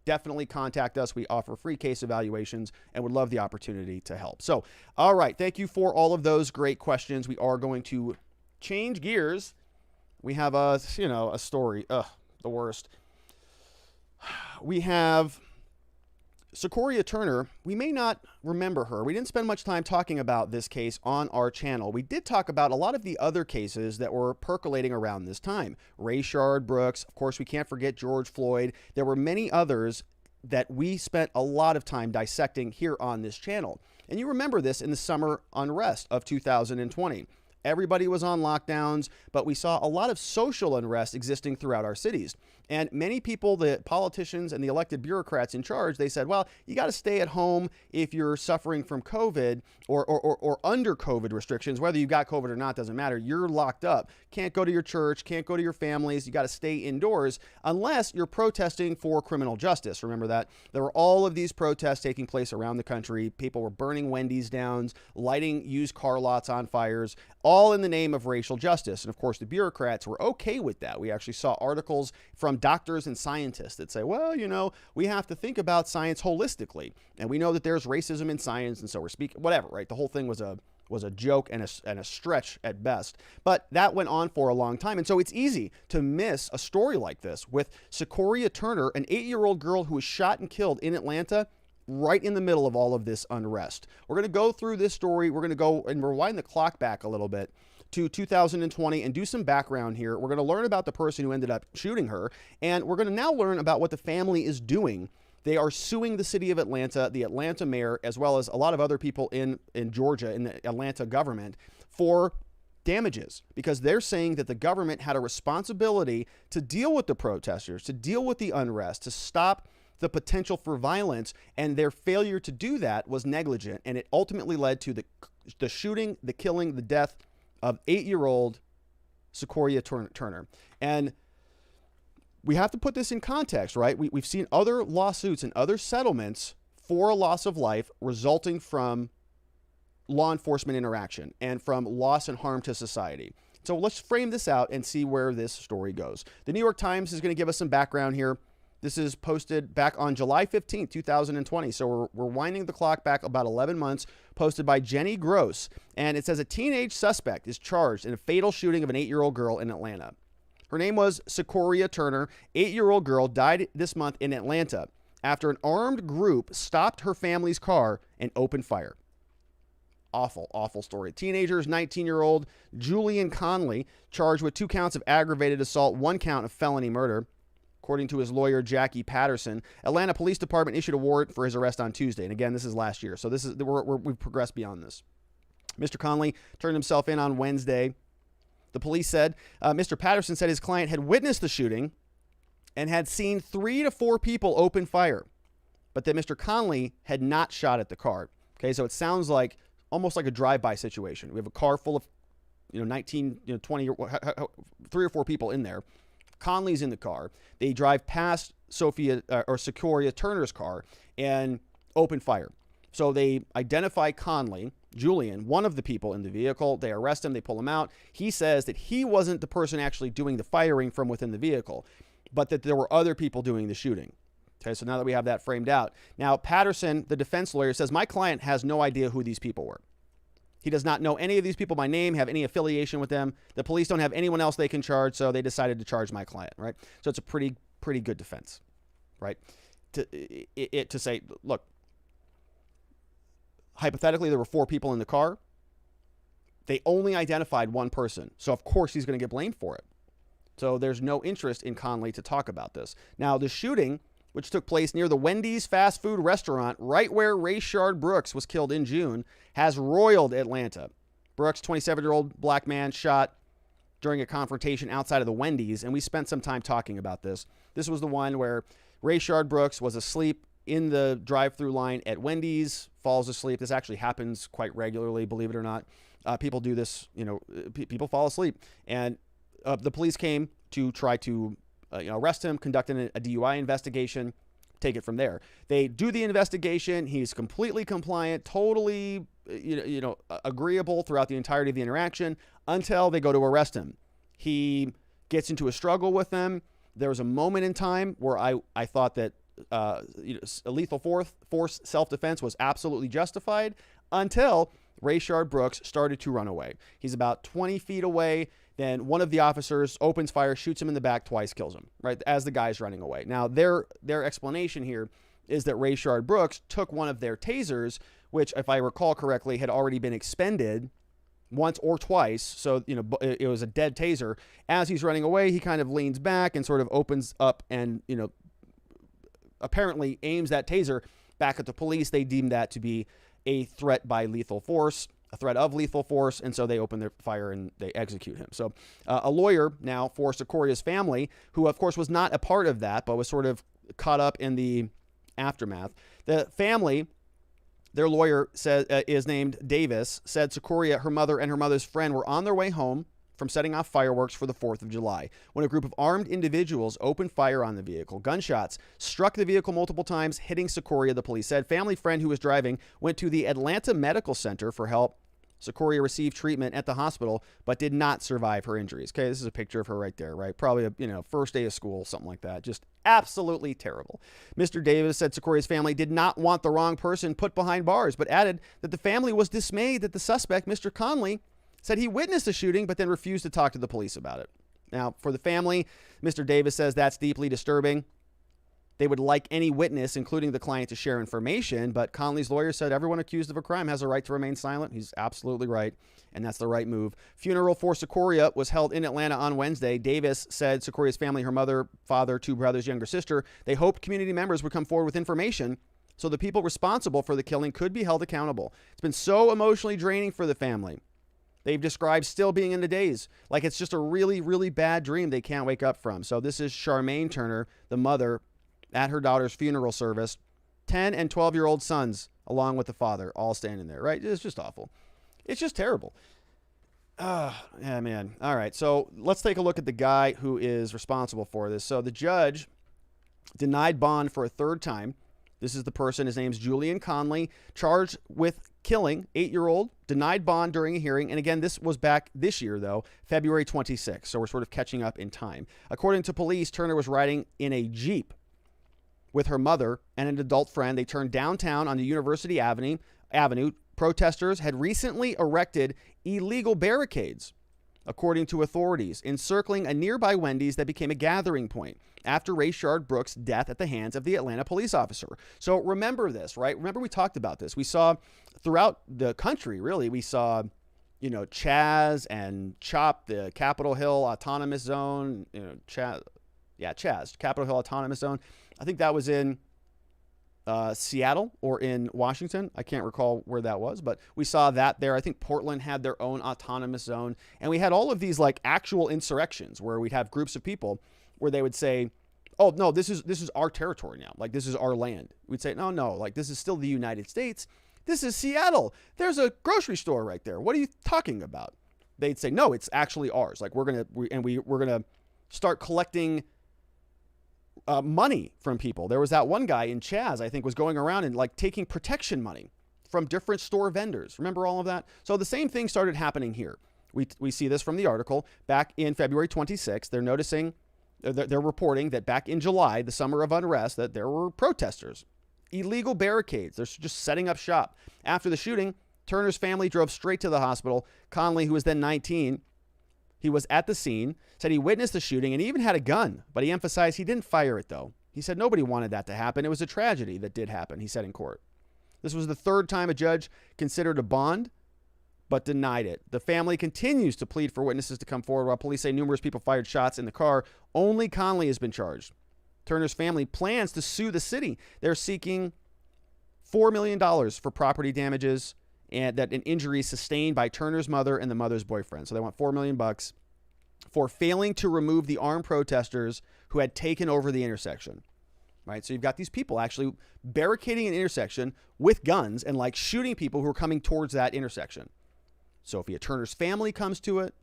definitely contact us. We offer free case evaluations and would love the opportunity to help. So, all right. Thank you for all of those great questions. We are going to change gears. We have a story. The worst. We have Secoriea Turner. We may not remember her. We didn't spend much time talking about this case on our channel. We did talk about a lot of the other cases that were percolating around this time. Rayshard Brooks. Of course, we can't forget George Floyd. There were many others that we spent a lot of time dissecting here on this channel. And you remember this in the summer unrest of 2020. Everybody was on lockdowns, but we saw a lot of social unrest existing throughout our cities. And many people, the politicians and the elected bureaucrats in charge, they said, well, you got to stay at home if you're suffering from COVID or under COVID restrictions. Whether you got COVID or not doesn't matter. You're locked up. Can't go to your church, can't go to your families. You got to stay indoors unless you're protesting for criminal justice. Remember that? There were all of these protests taking place around the country. People were burning Wendy's down, lighting used car lots on fires, all in the name of racial justice. And of course, the bureaucrats were okay with that. We actually saw articles from doctors and scientists that say, well, we have to think about science holistically. And we know that there's racism in science. And so we're speaking, whatever, right? The whole thing was a joke and a stretch at best. But that went on for a long time. And so it's easy to miss a story like this with Secoriea Turner, an 8-year-old girl who was shot and killed in Atlanta, right in the middle of all of this unrest. We're going to go through this story. We're going to go and rewind the clock back a little bit to 2020 and do some background here. We're going to learn about the person who ended up shooting her, and we're going to now learn about what the family is doing. They are suing the city of Atlanta, the Atlanta mayor, as well as a lot of other people in Georgia, in the Atlanta government, for damages, because they're saying that the government had a responsibility to deal with the protesters, to deal with the unrest, to stop the potential for violence, and their failure to do that was negligent, and it ultimately led to the shooting, the killing, the death of 8-year-old Secoriea Turner. And we have to put this in context, right? We've seen other lawsuits and other settlements for a loss of life resulting from law enforcement interaction and from loss and harm to society. So let's frame this out and see where this story goes. The New York Times is going to give us some background here. This is posted back on July 15th, 2020. So we're winding the clock back about 11 months, posted by Jenny Gross. And it says a teenage suspect is charged in a fatal shooting of an 8-year-old girl in Atlanta. Her name was Secoriea Turner. 8-year-old girl died this month in Atlanta after an armed group stopped her family's car and opened fire. Awful, awful story. Teenagers, 19-year-old Julian Conley, charged with 2 counts of aggravated assault, 1 count of felony murder. According to his lawyer, Jackie Patterson, Atlanta Police Department issued a warrant for his arrest on Tuesday. And again, this is last year. So we've progressed beyond this. Mr. Conley turned himself in on Wednesday. The police said, Mr. Patterson said his client had witnessed the shooting and had seen 3 to 4 people open fire, but that Mr. Conley had not shot at the car. Okay, so it sounds like almost like a drive-by situation. We have a car full of 19, 20, 3 or 4 people in there. Conley's in the car. They drive past Secoriea Turner's car and open fire. So they identify Conley, Julian, one of the people in the vehicle. They arrest him. They pull him out. He says that he wasn't the person actually doing the firing from within the vehicle, but that there were other people doing the shooting. Okay, so now that we have that framed out. Now, Patterson, the defense lawyer, says, my client has no idea who these people were. He does not know any of these people by name, have any affiliation with them. The police don't have anyone else they can charge, so they decided to charge my client, right? So it's a pretty good defense, right? To say, look, hypothetically, there were 4 people in the car. They only identified one person, so of course he's going to get blamed for it. So there's no interest in Conley to talk about this. Now, the shooting, which took place near the Wendy's fast food restaurant, right where Rayshard Brooks was killed in June, has roiled Atlanta. Brooks, 27-year-old black man, shot during a confrontation outside of the Wendy's, and we spent some time talking about this. This was the one where Rayshard Brooks was asleep in the drive-through line at Wendy's, falls asleep. This actually happens quite regularly, believe it or not. People do this, people fall asleep. And the police came to try to arrest him, conducting a DUI investigation, take it from there. They do the investigation. He's completely compliant, totally, agreeable throughout the entirety of the interaction until they go to arrest him. He gets into a struggle with them. There was a moment in time where I thought that a lethal force self-defense was absolutely justified until Rayshard Brooks started to run away. He's about 20 feet away. Then one of the officers opens fire, shoots him in the back twice, kills him, right, as the guy's running away. Now, their explanation here is that Rayshard Brooks took one of their tasers, which, if I recall correctly, had already been expended once or twice. So, it was a dead taser. As he's running away, he kind of leans back and sort of opens up and, apparently aims that taser back at the police. They deem that to be a threat by lethal force, a threat of lethal force, and so they open their fire and they execute him. So a lawyer now for Secorea's family, who of course was not a part of that, but was sort of caught up in the aftermath. The family, their lawyer is named Davis, said Secorea, her mother, and her mother's friend were on their way home from setting off fireworks for the 4th of July when a group of armed individuals opened fire on the vehicle. Gunshots struck the vehicle multiple times, hitting Secorea, the police said. Family friend who was driving went to the Atlanta Medical Center for help. Secorea received treatment at the hospital, but did not survive her injuries. Okay, this is a picture of her right there, right? Probably a first day of school, something like that. Just absolutely terrible. Mr. Davis said Secorea's family did not want the wrong person put behind bars, but added that the family was dismayed that the suspect, Mr. Conley, said he witnessed the shooting, but then refused to talk to the police about it. Now, for the family, Mr. Davis says that's deeply disturbing. They would like any witness, including the client, to share information, but Conley's lawyer said everyone accused of a crime has a right to remain silent. He's absolutely right, and that's the right move. Funeral for Secorea was held in Atlanta on Wednesday. Davis said Secorea's family, her mother, father, 2 brothers, younger sister, they hoped community members would come forward with information so the people responsible for the killing could be held accountable. It's been so emotionally draining for the family. They've described still being in the daze, like it's just a really, really bad dream they can't wake up from. So this is Charmaine Turner, the mother, at her daughter's funeral service. 10 and 12-year-old sons, along with the father, all standing there, right? It's just awful. It's just terrible. Yeah, man. All right, so let's take a look at the guy who is responsible for this. So the judge denied bond for a 3rd time. This is the person, his name's Julian Conley, charged with killing 8-year-old, denied bond during a hearing. And again, this was back this year, though, February 26th. So we're sort of catching up in time. According to police, Turner was riding in a Jeep with her mother and an adult friend. They turned downtown on the University Avenue. Protesters had recently erected illegal barricades, according to authorities, encircling a nearby Wendy's that became a gathering point after Rayshard Brooks' death at the hands of the Atlanta police officer. So remember this, right? Remember we talked about this. We saw throughout the country, really, we saw, Chaz and CHOP, the Capitol Hill Autonomous Zone, Chaz, Capitol Hill Autonomous Zone. I think that was in Seattle or in Washington. I can't recall where that was, but we saw that there. I think Portland had their own autonomous zone. And we had all of these like actual insurrections where we'd have groups of people where they would say, oh, no, this is our territory now. Like, this is our land. We'd say, no, like, this is still the United States. This is Seattle. There's a grocery store right there. What are you talking about? They'd say, no, it's actually ours. Like, we're going to start collecting money from people. There was that one guy in Chaz, I think, was going around and like taking protection money from different store vendors. Remember all of that? So the same thing started happening here. We see this from the article. Back in February 26th, they're reporting that back in July, the summer of unrest, that there were protesters, illegal barricades. They're just setting up shop. After the shooting, Turner's family drove straight to the hospital. Conley, who was then 19, he was at the scene, said he witnessed the shooting and he even had a gun, but he emphasized he didn't fire it, though. He said nobody wanted that to happen. It was a tragedy that did happen, he said in court. This was the 3rd time a judge considered a bond, but denied it. The family continues to plead for witnesses to come forward while police say numerous people fired shots in the car. Only Conley has been charged. Turner's family plans to sue the city. They're seeking $4 million for property damages and injuries sustained by Turner's mother and the mother's boyfriend. So they want $4 million for failing to remove the armed protesters who had taken over the intersection. Right? So you've got these people actually barricading an intersection with guns and like shooting people who are coming towards that intersection. Sophia Turner's family comes to it.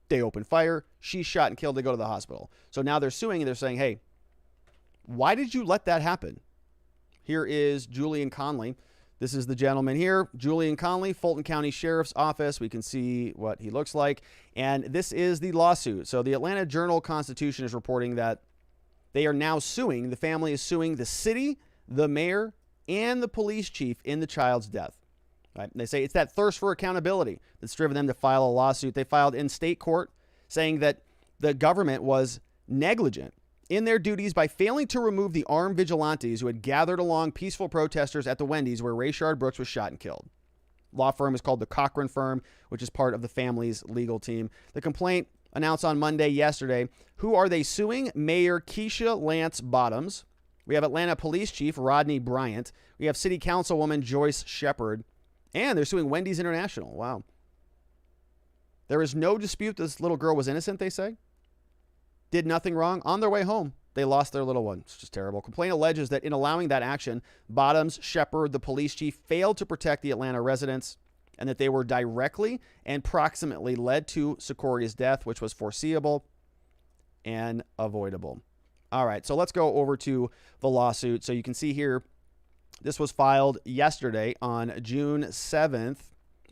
They open fire. She's shot and killed. They go to the hospital. So now they're suing and they're saying, hey, Why did you let that happen? Here is Julian Conley. This is the gentleman here, Julian Conley, Fulton County Sheriff's Office. We can see what he looks like. And this is the lawsuit. So the Atlanta Journal-Constitution is reporting that they are now suing, the family is suing the city, the mayor, and the police chief in the child's death. Right? They say it's that thirst for accountability that's driven them to file a lawsuit. They filed in state court saying that the government was negligent in their duties by failing to remove the armed vigilantes who had gathered along peaceful protesters at the Wendy's where Rayshard Brooks was shot and killed. Law firm is called the Cochran Firm, which is part of the family's legal team. The complaint announced on Monday yesterday. Who are they suing? Mayor Keisha Lance Bottoms. We have Atlanta Police Chief Rodney Bryant. We have City Councilwoman Joyce Shepard. And they're suing Wendy's International. Wow. There is no dispute this little girl was innocent, they say. Did nothing wrong. On their way home, they lost their little one. It's just terrible. Complaint alleges that in allowing that action, Bottoms, Shepard, the police chief, failed to protect the Atlanta residents and that they were directly and proximately led to Secoria's death, which was foreseeable and avoidable. All right, so let's go over to the lawsuit. So you can see here, this was filed yesterday on June 7th.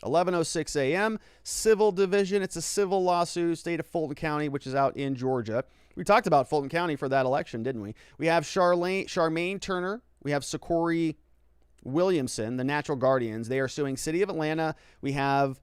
11:06 a.m. Civil Division. It's a civil lawsuit, state of Fulton County, which is out in Georgia. We talked about Fulton County for that election, didn't we? We have Charmaine Turner. We have Secoriea Williamson, the Natural Guardians. They are suing City of Atlanta. We have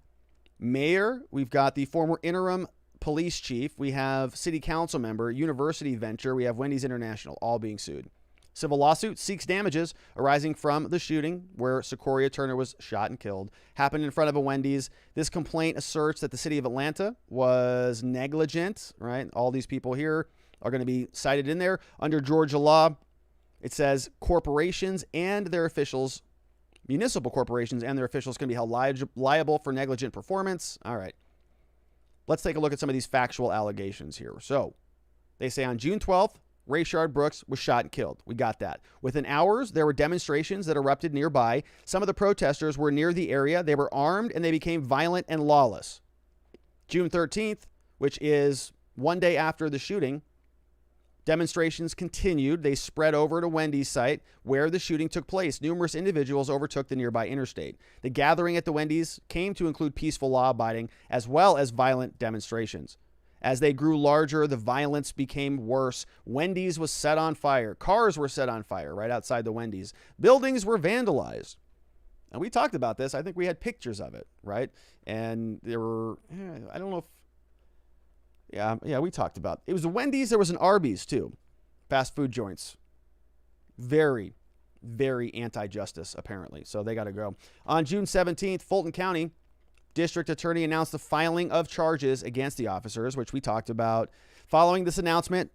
Mayor. We've got the former interim police chief. We have City Council member, University Venture. We have Wendy's International, all being sued. Civil lawsuit seeks damages arising from the shooting where Secoriea Turner was shot and killed. Happened in front of a Wendy's. This complaint asserts that the city of Atlanta was negligent, right? All these people here are going to be cited in there. Under Georgia law, it says corporations and their officials, municipal corporations and their officials can be held liable for negligent performance. All right. Let's take a look at some of these factual allegations here. So they say on June 12th, Rayshard Brooks was shot and killed. We got that. Within hours, there were demonstrations that erupted nearby. Some of the protesters were near the area. They were armed and they became violent and lawless. June 13th, which is one day after the shooting, demonstrations continued. They spread over to Wendy's site where the shooting took place. Numerous individuals overtook the nearby interstate. The gathering at the Wendy's came to include peaceful law-abiding as well as violent demonstrations. As they grew larger, the violence became worse. Wendy's was set on fire. Cars were set on fire right outside the Wendy's. Buildings were vandalized. And we talked about this. I think we had pictures of it, right? And there were, I don't know if, yeah, we talked about it. Was a Wendy's. There was an Arby's too. Fast food joints. Very, very anti-justice, apparently. So they got to go. On June 17th, Fulton County District Attorney announced the filing of charges against the officers, which we talked about. Following this announcement,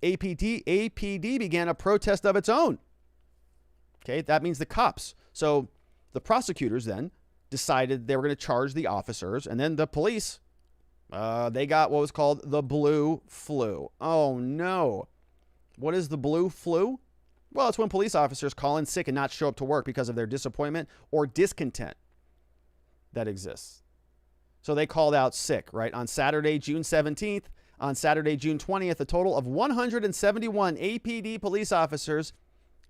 APD began a protest of its own. Okay, that means the cops. So the prosecutors then decided they were going to charge the officers, and then the police, they got what was called the blue flu. Oh, no. What is the blue flu? Well, it's when police officers call in sick and not show up to work because of their disappointment or discontent that exists. So they called out sick, right? On Saturday, June 17th, on Saturday, June 20th, a total of 171 APD police officers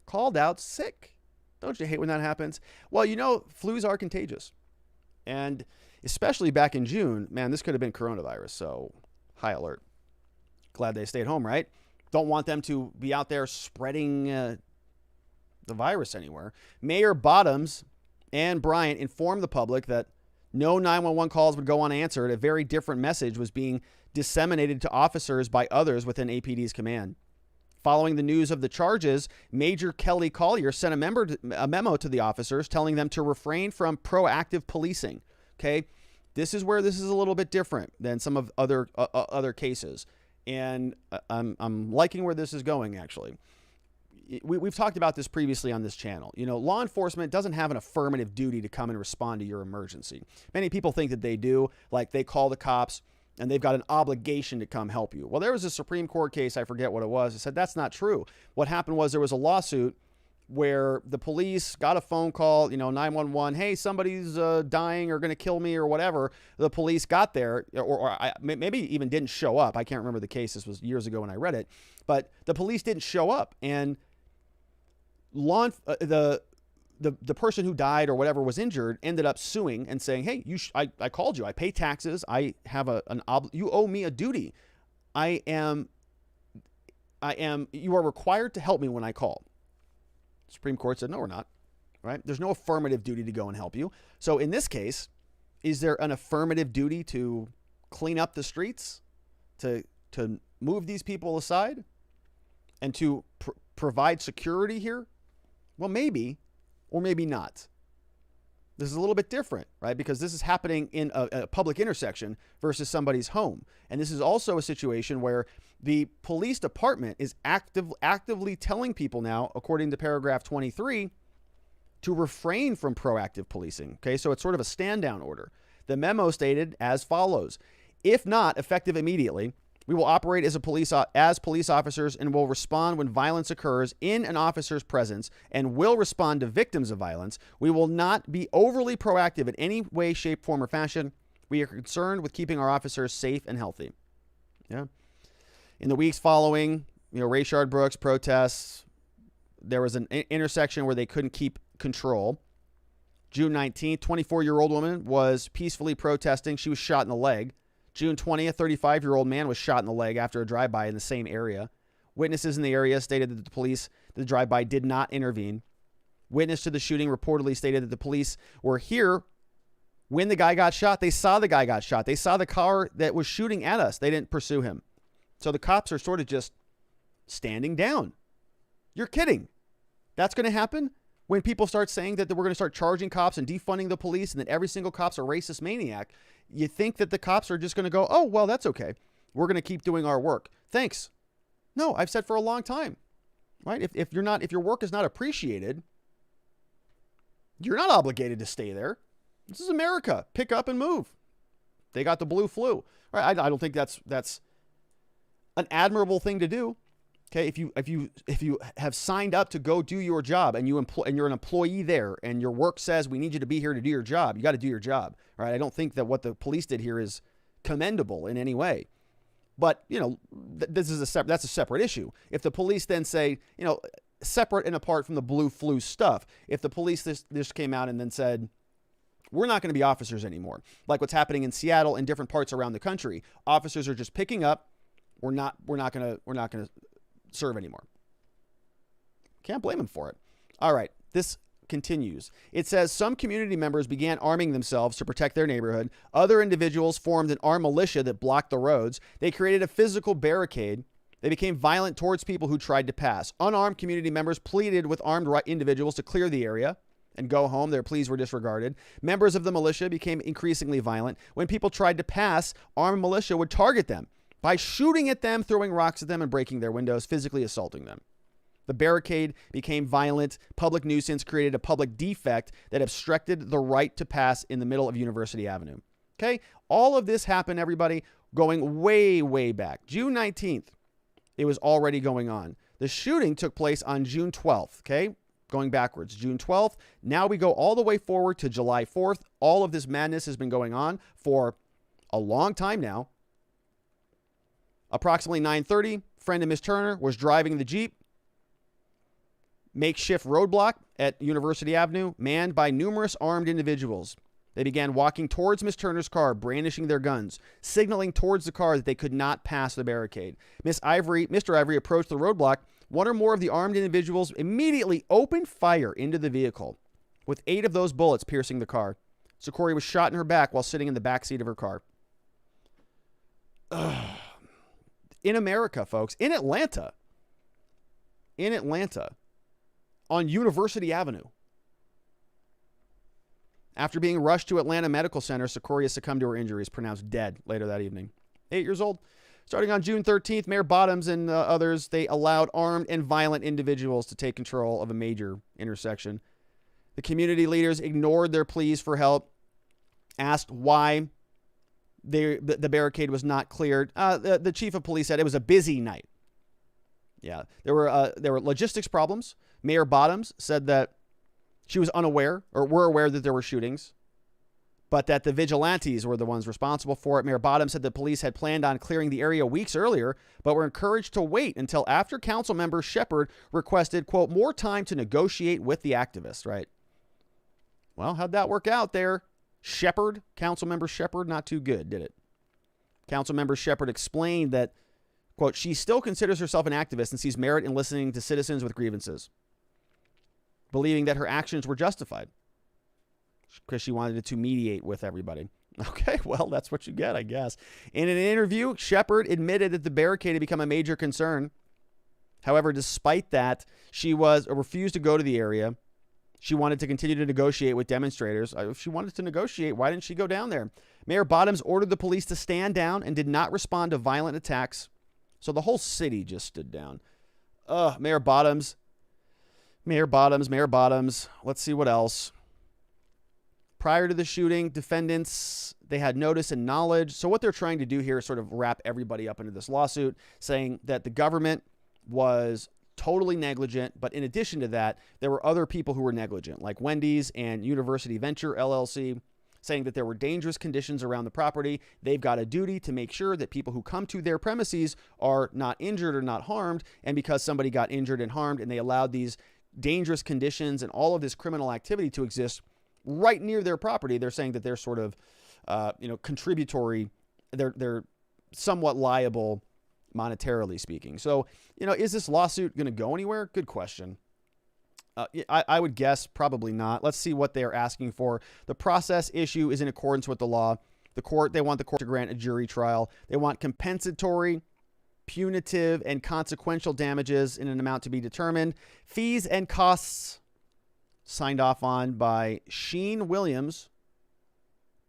called out sick. Don't you hate when that happens? Well, you know, flus are contagious. And especially back in June, man, this could have been coronavirus. So high alert. Glad they stayed home, right? Don't want them to be out there spreading the virus anywhere. Mayor Bottoms and Bryant informed the public that no 911 calls would go unanswered. A very different message was being disseminated to officers by others within APD's command. Following the news of the charges, Major Kelly Collier sent a memo to the officers telling them to refrain from proactive policing. Okay, this is where this is a little bit different than some of other cases, and I'm liking where this is going. Actually, we've talked about this previously on this channel. You know, law enforcement doesn't have an affirmative duty to come and respond to your emergency. Many people think that they do, like they call the cops and they've got an obligation to come help you. Well, there was a Supreme Court case, I forget what it was, that said that's not true. What happened was there was a lawsuit where the police got a phone call, 911, hey, somebody's dying or going to kill me or whatever. The police got there, or maybe even didn't show up. I can't remember the case. This was years ago when I read it. But the police didn't show up, and the person who died or whatever was injured ended up suing and saying, hey, I called you. I pay taxes. I have you owe me a duty. You are required to help me when I call. Supreme Court said, no, we're not, right? There's no affirmative duty to go and help you. So in this case, is there an affirmative duty to clean up the streets, to move these people aside, and to provide security here? Well, maybe, or maybe not. This is a little bit different, right? Because this is happening in a public intersection versus somebody's home. And this is also a situation where the police department is actively telling people now, according to paragraph 23, to refrain from proactive policing. Okay, so it's sort of a stand down order. The memo stated as follows: if not effective immediately, we will operate as police officers and will respond when violence occurs in an officer's presence and will respond to victims of violence. We will not be overly proactive in any way, shape, form, or fashion. We are concerned with keeping our officers safe and healthy. Yeah. In the weeks following, Rayshard Brooks protests, there was an intersection where they couldn't keep control. June 19th, 24-year-old woman was peacefully protesting. She was shot in the leg. June 20th, 35-year-old man was shot in the leg after a drive-by in the same area. Witnesses in the area stated that the drive-by did not intervene. Witness to the shooting reportedly stated that the police were here when the guy got shot. They saw the guy got shot. They saw the car that was shooting at us. They didn't pursue him. So the cops are sort of just standing down. You're kidding. That's going to happen when people start saying that we're going to start charging cops and defunding the police and that every single cop's a racist maniac. You think that the cops are just going to go, oh, well, that's okay. We're going to keep doing our work. Thanks. No, I've said for a long time, right? If your work is not appreciated, you're not obligated to stay there. This is America. Pick up and move. They got the blue flu. Right? I don't think that's an admirable thing to do. Okay, if you have signed up to go do your job and you're an employee there and your work says we need you to be here to do your job, you got to do your job. All right, I don't think that what the police did here is commendable in any way. But, this is that's a separate issue. If the police then say, separate and apart from the blue flu stuff, if the police this came out and then said, we're not going to be officers anymore, like what's happening in Seattle and different parts around the country, officers are just picking up. We're not going to serve anymore. Can't blame them for it. All right, this continues. It says some community members began arming themselves to protect their neighborhood. Other individuals formed an armed militia that blocked the roads. They created a physical barricade. They became violent towards people who tried to pass. Unarmed community members pleaded with armed individuals to clear the area and go home. Their pleas were disregarded. Members of the militia became increasingly violent. When people tried to pass, armed militia would target them by shooting at them, throwing rocks at them, and breaking their windows, physically assaulting them. The barricade became violent. Public nuisance created a public defect that obstructed the right to pass in the middle of University Avenue. Okay? All of this happened, everybody, going way, way back. June 19th, it was already going on. The shooting took place on June 12th, okay? Going backwards. June 12th. Now we go all the way forward to July 4th. All of this madness has been going on for a long time now. Approximately 9:30, friend of Miss Turner was driving the Jeep. Makeshift roadblock at University Avenue, manned by numerous armed individuals. They began walking towards Miss Turner's car, brandishing their guns, signaling towards the car that they could not pass the barricade. Mr. Ivory approached the roadblock. One or more of the armed individuals immediately opened fire into the vehicle, with 8 of those bullets piercing the car. Secoriea was shot in her back while sitting in the back seat of her car. In America, folks, in Atlanta, on University Avenue. After being rushed to Atlanta Medical Center, Secoriea succumbed to her injuries, pronounced dead later that evening. 8 years old. Starting on June 13th, Mayor Bottoms and others, they allowed armed and violent individuals to take control of a major intersection. The community leaders ignored their pleas for help, asked why the barricade was not cleared. The chief of police said it was a busy night. Yeah, there were logistics problems Mayor Bottoms said that she was unaware or were aware that there were shootings, but that the vigilantes were the ones responsible for it. Mayor Bottoms said the police had planned on clearing the area weeks earlier, but were encouraged to wait until after council member Shepard requested, quote, more time to negotiate with the activists, right? Well, how'd that work out there? Shepard, council member Shepard, not too good, did it? Council member Shepard explained that, quote, she still considers herself an activist and sees merit in listening to citizens with grievances, believing that her actions were justified because she wanted to mediate with everybody. Okay, well, that's what you get, I guess. In an interview, Shepard admitted that the barricade had become a major concern. However, despite that, she refused to go to the area. She wanted to continue to negotiate with demonstrators. If she wanted to negotiate, why didn't she go down there? Mayor Bottoms ordered the police to stand down and did not respond to violent attacks. So the whole city just stood down. Mayor Bottoms. Let's see what else. Prior to the shooting, defendants, they had notice and knowledge. So what they're trying to do here is sort of wrap everybody up into this lawsuit, saying that the government was totally negligent. But in addition to that, there were other people who were negligent, like Wendy's and University Venture LLC, saying that there were dangerous conditions around the property. They've got a duty to make sure that people who come to their premises are not injured or not harmed. And because somebody got injured and harmed and they allowed these dangerous conditions and all of this criminal activity to exist right near their property, they're saying that they're sort of, contributory. They're somewhat liable monetarily speaking. So, is this lawsuit going to go anywhere? Good question. I would guess probably not. Let's see what they're asking for. The process issue is in accordance with the law. They want the court to grant a jury trial. They want compensatory, punitive, and consequential damages in an amount to be determined. Fees and costs signed off on by Sheen Williams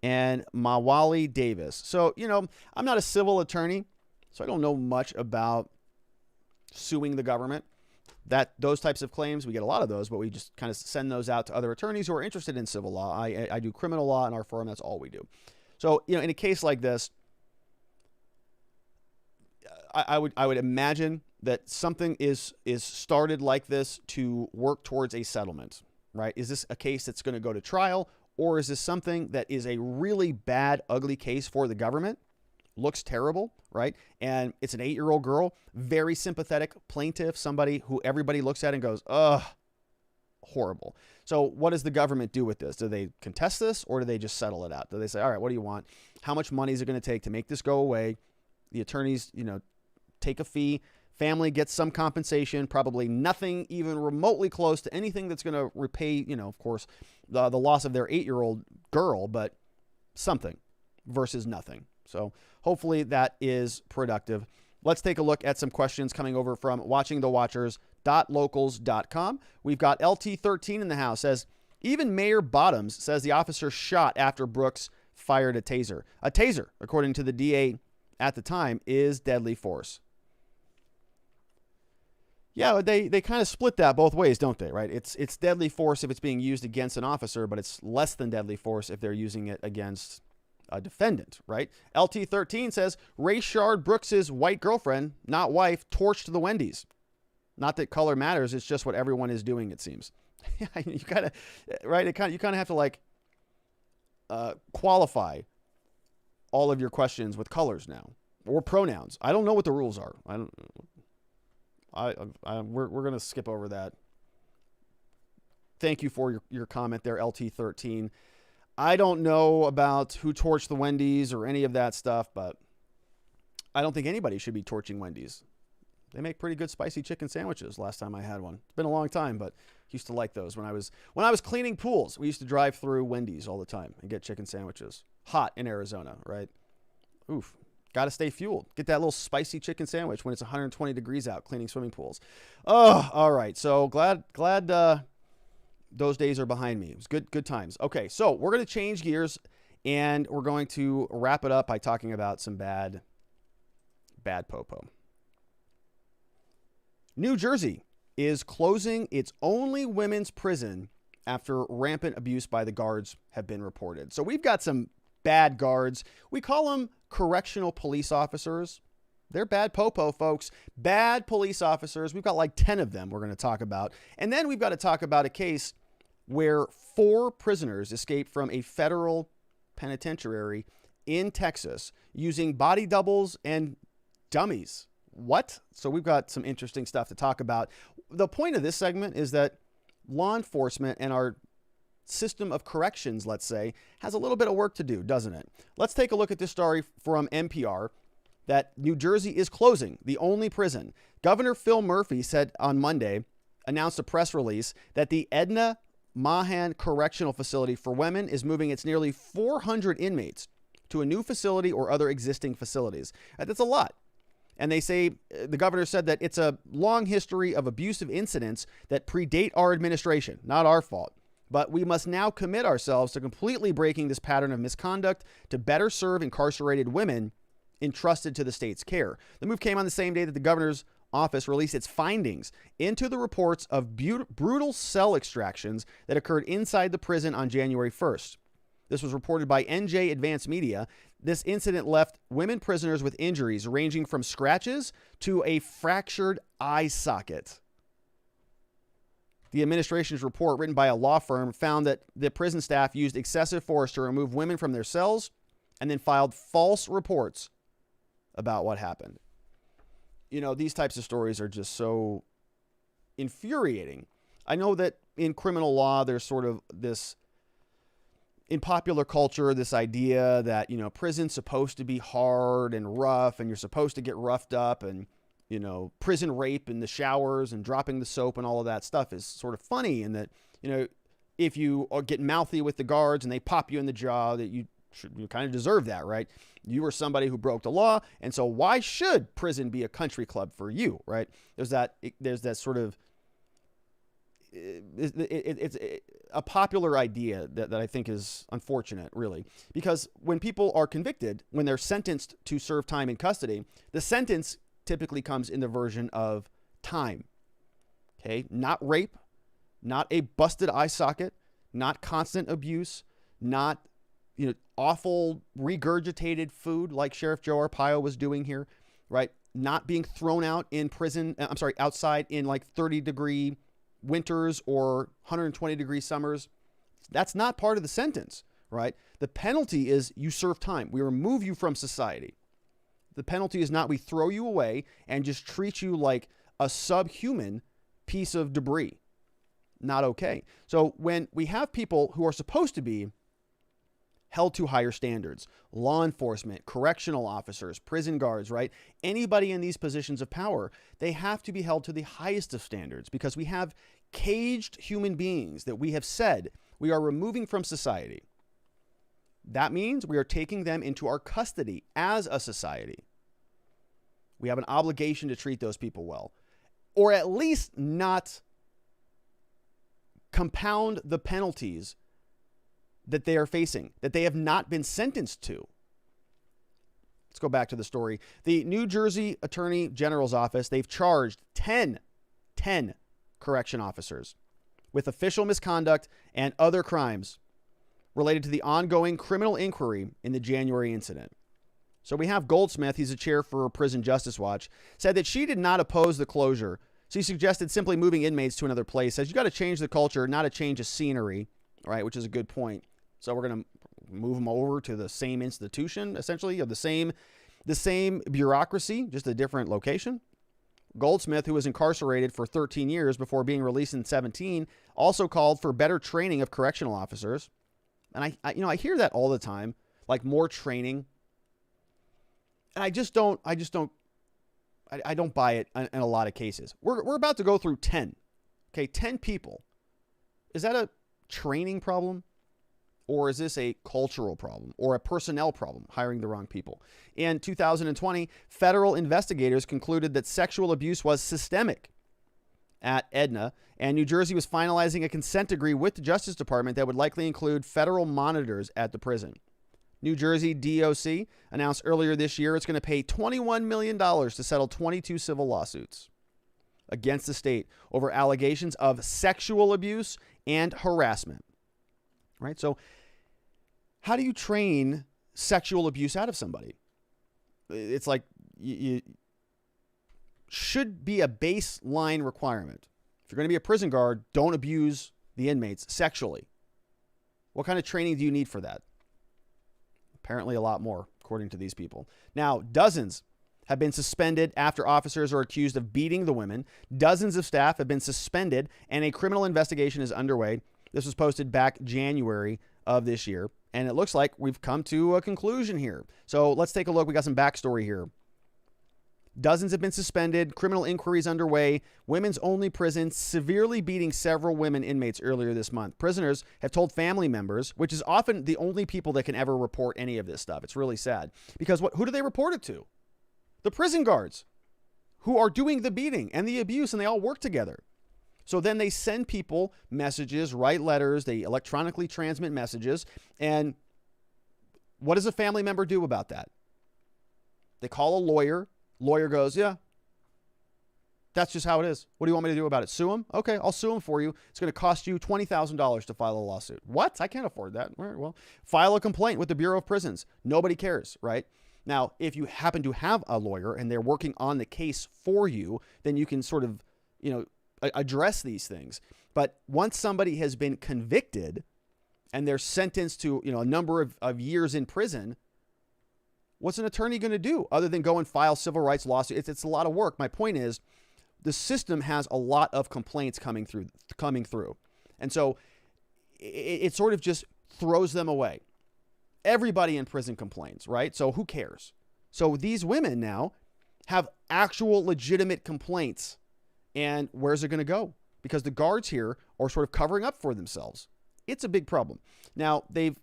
and Mawali Davis. So, I'm not a civil attorney, so I don't know much about suing the government. Those types of claims, we get a lot of those, but we just kind of send those out to other attorneys who are interested in civil law. I do criminal law in our firm. That's all we do. So, in a case like this, I would imagine that something is started like this to work towards a settlement, right? Is this a case that's going to go to trial, or is this something that is a really bad, ugly case for the government? Looks terrible, right? And it's an 8-year-old girl, very sympathetic plaintiff, somebody who everybody looks at and goes, ugh, horrible. So what does the government do with this? Do they contest this, or do they just settle it out? Do they say, all right, what do you want? How much money is it going to take to make this go away? The attorneys, take a fee. Family gets some compensation, probably nothing even remotely close to anything that's going to repay, of course, the loss of their 8-year-old girl, but something versus nothing. So hopefully that is productive. Let's take a look at some questions coming over from watchingthewatchers.locals.com. We've got LT13 in the house. Says, even Mayor Bottoms says the officer shot after Brooks fired a taser. A taser, according to the DA at the time, is deadly force. Yeah, they kind of split that both ways, don't they, right? It's deadly force if it's being used against an officer, but it's less than deadly force if they're using it against a defendant, right? LT13 says, Rayshard Brooks's white girlfriend, not wife, torched the Wendy's. Not that color matters, it's just what everyone is doing, it seems. You kind of, right? You kind of have to qualify all of your questions with colors now, or pronouns. I don't know what the rules are. We're going to skip over that. Thank you for your comment there, LT13. I don't know about who torched the Wendy's or any of that stuff, but I don't think anybody should be torching Wendy's. They make pretty good spicy chicken sandwiches last time I had one. It's been a long time, but used to like those. When I was cleaning pools, we used to drive through Wendy's all the time and get chicken sandwiches. Hot in Arizona, right? Oof. Got to stay fueled. Get that little spicy chicken sandwich when it's 120 degrees out cleaning swimming pools. Oh, all right. So glad those days are behind me. It was good times. Okay, so we're going to change gears, and we're going to wrap it up by talking about some bad popo. New Jersey is closing its only women's prison after rampant abuse by the guards have been reported. So we've got some bad guards. We call them correctional police officers. They're bad popo, folks. Bad police officers. We've got like 10 of them we're going to talk about. And then we've got to talk about a case where 4 prisoners escaped from a federal penitentiary in Texas using body doubles and dummies. What? So we've got some interesting stuff to talk about. The point of this segment is that law enforcement and our system of corrections, let's say, has a little bit of work to do, doesn't it? Let's take a look at this story from NPR that New Jersey is closing the only prison. Governor Phil Murphy said on Monday, announced a press release that the Edna Mahan Correctional Facility for women is moving its nearly 400 inmates to a new facility or other existing facilities. That's a lot. And they say, the governor said that it's a long history of abusive incidents that predate our administration, not our fault. But we must now commit ourselves to completely breaking this pattern of misconduct to better serve incarcerated women entrusted to the state's care. The move came on the same day that the governor's office released its findings into the reports of brutal cell extractions that occurred inside the prison on January 1st. This was reported by NJ Advance Media. This incident left women prisoners with injuries ranging from scratches to a fractured eye socket. The administration's report, written by a law firm, found that the prison staff used excessive force to remove women from their cells and then filed false reports about what happened. You know, these types of stories are just so infuriating. I know that in criminal law, there's sort of this, in popular culture, this idea that, you know, prison's supposed to be hard and rough and you're supposed to get roughed up, and, you know, prison rape in the showers and dropping the soap and all of that stuff is sort of funny, and that, you know, if you get mouthy with the guards and they pop you in the jaw, that you kind of deserve that, right? You were somebody who broke the law, and so why should prison be a country club for you, right? There's that sort of, it's a popular idea that I think is unfortunate, really, because when people are convicted, when they're sentenced to serve time in custody, the sentence typically comes in the version of time, okay? Not rape, not a busted eye socket, not constant abuse, not, you know, awful regurgitated food like Sheriff Joe Arpaio was doing here, right? Not being thrown out in prison, outside in like 30-degree winters or 120-degree summers. That's not part of the sentence, right? The penalty is you serve time. We remove you from society. The penalty is not we throw you away and just treat you like a subhuman piece of debris. Not okay. So when we have people who are supposed to be held to higher standards, law enforcement, correctional officers, prison guards, right? Anybody in these positions of power, they have to be held to the highest of standards, because we have caged human beings that we have said we are removing from society. That means we are taking them into our custody as a society. We have an obligation to treat those people well, or at least not compound the penalties that they are facing, that they have not been sentenced to. Let's go back to the story. The New Jersey Attorney General's office, they've charged 10 correction officers with official misconduct and other crimes related to the ongoing criminal inquiry in the January incident. So we have Goldsmith, he's a chair for Prison Justice Watch, said that she did not oppose the closure. She suggested simply moving inmates to another place. Says you got to change the culture, not a change of scenery, right? Which is a good point. So we're going to move them over to the same institution, essentially, of the same bureaucracy, just a different location. Goldsmith, who was incarcerated for 13 years before being released in 17, also called for better training of correctional officers. And I hear that all the time, like more training. And I don't buy it in a lot of cases. We're about to go through 10. Okay, 10 people. Is that a training problem? Or is this a cultural problem or a personnel problem, hiring the wrong people? In 2020, federal investigators concluded that sexual abuse was systemic at Edna, and New Jersey was finalizing a consent decree with the Justice Department that would likely include federal monitors at the prison. New Jersey DOC announced earlier this year it's going to pay $21 million to settle 22 civil lawsuits against the state over allegations of sexual abuse and harassment. Right? So how do you train sexual abuse out of somebody? It's like you should be a baseline requirement. If you're going to be a prison guard, don't abuse the inmates sexually. What kind of training do you need for that? Apparently a lot more, according to these people. Now, dozens have been suspended after officers are accused of beating the women. Dozens of staff have been suspended, and a criminal investigation is underway. This was posted back January of this year, and it looks like we've come to a conclusion here. So let's take a look. We got some backstory here. Dozens have been suspended, criminal inquiries underway, women's only prison severely beating several women inmates earlier this month. Prisoners have told family members, which is often the only people that can ever report any of this stuff. It's really sad because who do they report it to? The prison guards who are doing the beating and the abuse, and they all work together. So then they send people messages, write letters, they electronically transmit messages. And what does a family member do about that? They call a lawyer. Lawyer goes, yeah, that's just how it is. What do you want me to do about it? Sue him? Okay, I'll sue him for you. It's going to cost you $20,000 to file a lawsuit. What? I can't afford that. All right, well, file a complaint with the Bureau of Prisons. Nobody cares, right? Now, if you happen to have a lawyer and they're working on the case for you, then you can sort of, address these things. But once somebody has been convicted and they're sentenced to, a number of years in prison, what's an attorney going to do other than go and file civil rights lawsuits? It's a lot of work. My point is the system has a lot of complaints coming through. And so it sort of just throws them away. Everybody in prison complains, right? So who cares? So these women now have actual legitimate complaints. And where's it going to go? Because the guards here are sort of covering up for themselves. It's a big problem. Now, the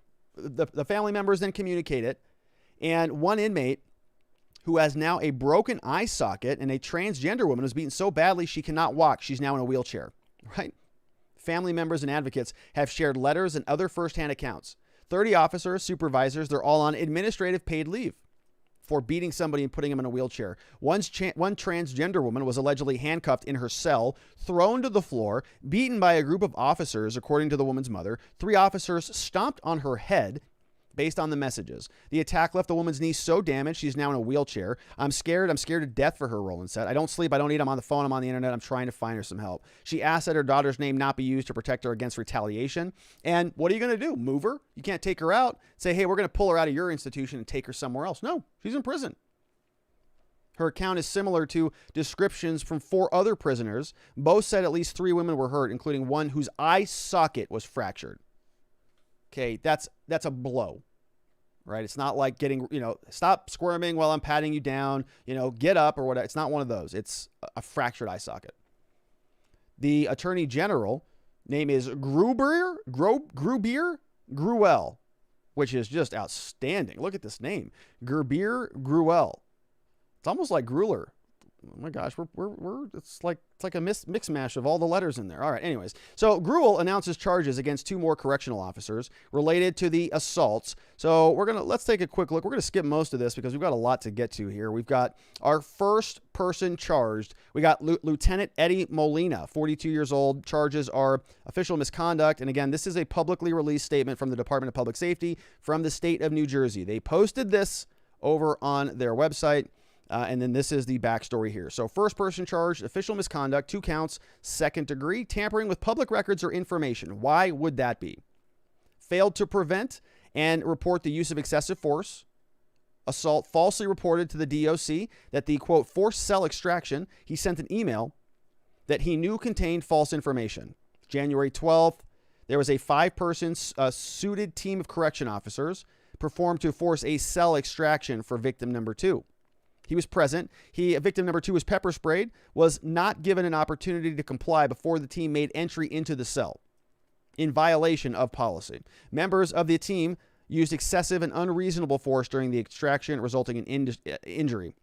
family members then communicate it. And one inmate who has now a broken eye socket and a transgender woman who's beaten so badly she cannot walk. She's now in a wheelchair, right? Family members and advocates have shared letters and other firsthand accounts. 30 officers, supervisors, they're all on administrative paid leave for beating somebody and putting them in a wheelchair. One transgender woman was allegedly handcuffed in her cell, thrown to the floor, beaten by a group of officers, according to the woman's mother. 3 officers stomped on her head based on the messages. The attack left the woman's knee so damaged she's now in a wheelchair. I'm scared to death for her, Rowland said. I don't sleep, I don't eat, I'm on the phone, I'm on the internet, I'm trying to find her some help. She asked that her daughter's name not be used to protect her against retaliation. And what are you going to do? Move her? You can't take her out. Say, hey, we're going to pull her out of your institution and take her somewhere else. No, she's in prison. Her account is similar to descriptions from 4 other prisoners. Both said at least 3 women were hurt, including one whose eye socket was fractured. Okay, that's a blow, right? It's not like getting, stop squirming while I'm patting you down, get up or whatever. It's not one of those. It's a fractured eye socket. The Attorney General name is Gruler, which is just outstanding. Look at this name, Gruler. It's almost like Gruler. Oh my gosh, it's like a mix mash of all the letters in there. All right, anyways. So Gruler announces charges against 2 more correctional officers related to the assaults. So let's take a quick look. We're going to skip most of this because we've got a lot to get to here. We've got our first person charged. We got Lieutenant Eddie Molina, 42 years old. Charges are official misconduct. And again, this is a publicly released statement from the Department of Public Safety from the state of New Jersey. They posted this over on their website. And then this is the backstory here. So first person charged, official misconduct, 2 counts, 2nd degree, tampering with public records or information. Why would that be? Failed to prevent and report the use of excessive force. Assault, falsely reported to the DOC that the, quote, forced cell extraction, he sent an email that he knew contained false information. January 12th, there was a 5-person suited team of correction officers performed to force a cell extraction for victim number 2. He was present. Victim number 2 was pepper sprayed, was not given an opportunity to comply before the team made entry into the cell in violation of policy. Members of the team used excessive and unreasonable force during the extraction, resulting in injury.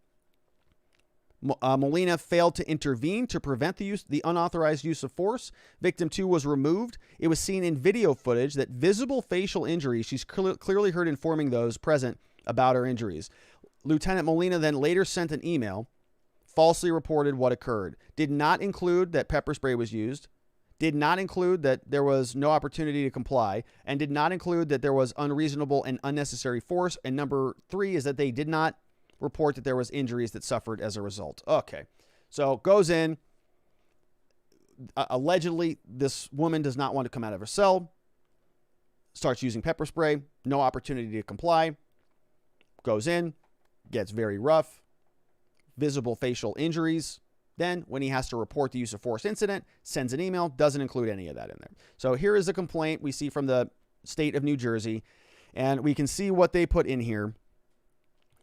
Molina failed to intervene to prevent the unauthorized use of force. Victim 2 was removed. It was seen in video footage that visible facial injuries, she's clearly heard informing those present about her injuries. Lieutenant Molina then later sent an email, falsely reported what occurred. Did not include that pepper spray was used, did not include that there was no opportunity to comply, and did not include that there was unreasonable and unnecessary force. And number 3 is that they did not report that there was injuries that suffered as a result. Okay, So goes in. Allegedly, this woman does not want to come out of her cell. Starts using pepper spray. No opportunity to comply. Goes in. Gets very rough. Visible facial injuries. Then, when he has to report the use of force incident, sends an email, doesn't include any of that in there. So here is a complaint we see from the state of New Jersey, and we can see what they put in here.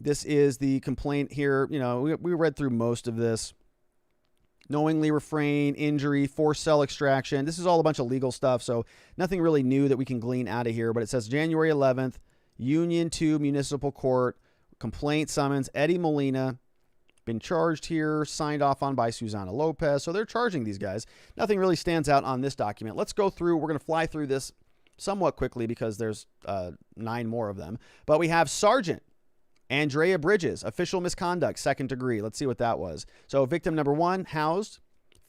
This is the complaint here. You know, we read through most of this. Knowingly refrain, injury, forced cell extraction. This is all a bunch of legal stuff, so nothing really new that we can glean out of here. But it says January 11th, Union 2 Municipal Court, complaint summons, Eddie Molina, been charged here, signed off on by Susana Lopez. So they're charging these guys. Nothing really stands out on this document. Let's go through. We're going to fly through this somewhat quickly because there's 9 more of them. But we have Sergeant Andrea Bridges, official misconduct, 2nd degree. Let's see what that was. So victim number 1, housed,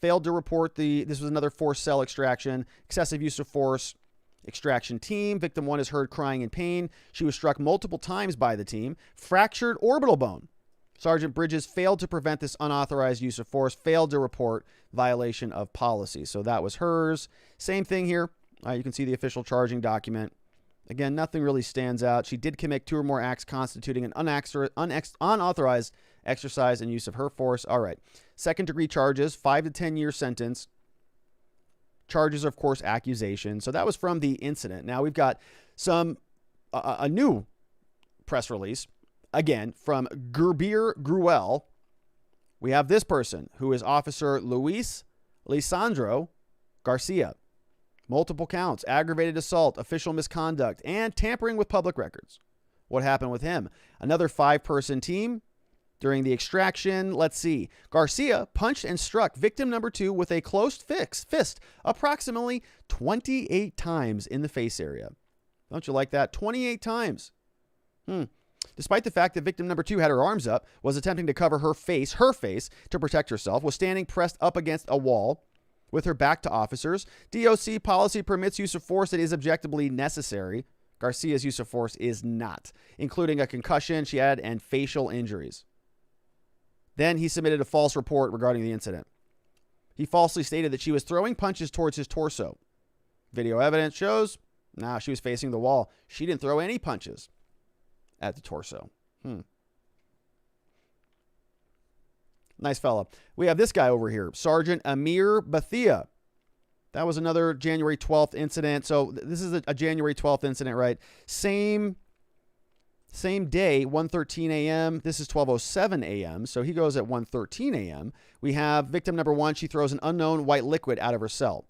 failed to report this was another forced cell extraction, excessive use of force, extraction team. Victim 1 is heard crying in pain. She was struck multiple times by the team, fractured orbital bone. Sergeant Bridges failed to prevent this unauthorized use of force, failed to report violation of policy. So that was hers. Same thing here. You can see the official charging document. Again, nothing really stands out. She did commit 2 or more acts constituting an unauthorized exercise and use of her force. All right. 2nd degree charges, 5 to 10 year sentence. Charges, of course, accusation. So that was from the incident. Now we've got a new press release. Again, from Gruler. We have this person who is Officer Luis Lisandro Garcia. Multiple counts, aggravated assault, official misconduct, and tampering with public records. What happened with him? Another 5-person team during the extraction. Let's see. Garcia punched and struck victim number 2 with a closed fist approximately 28 times in the face area. Don't you like that? 28 times. Despite the fact that victim number 2 had her arms up, was attempting to cover her face to protect herself, was standing pressed up against a wall with her back to officers. DOC policy permits use of force that is objectively necessary. Garcia's use of force is not, including a concussion she had and facial injuries. Then he submitted a false report regarding the incident. He falsely stated that she was throwing punches towards his torso. Video evidence shows, she was facing the wall. She didn't throw any punches at the torso. Nice fella. We have this guy over here, Sergeant Amir Bathia. That was another January 12th incident. So this is a January 12th incident, right? Same day, 1:13 a.m. This is 12:07 a.m. So he goes at 1:13 a.m. We have victim number 1. She throws an unknown white liquid out of her cell.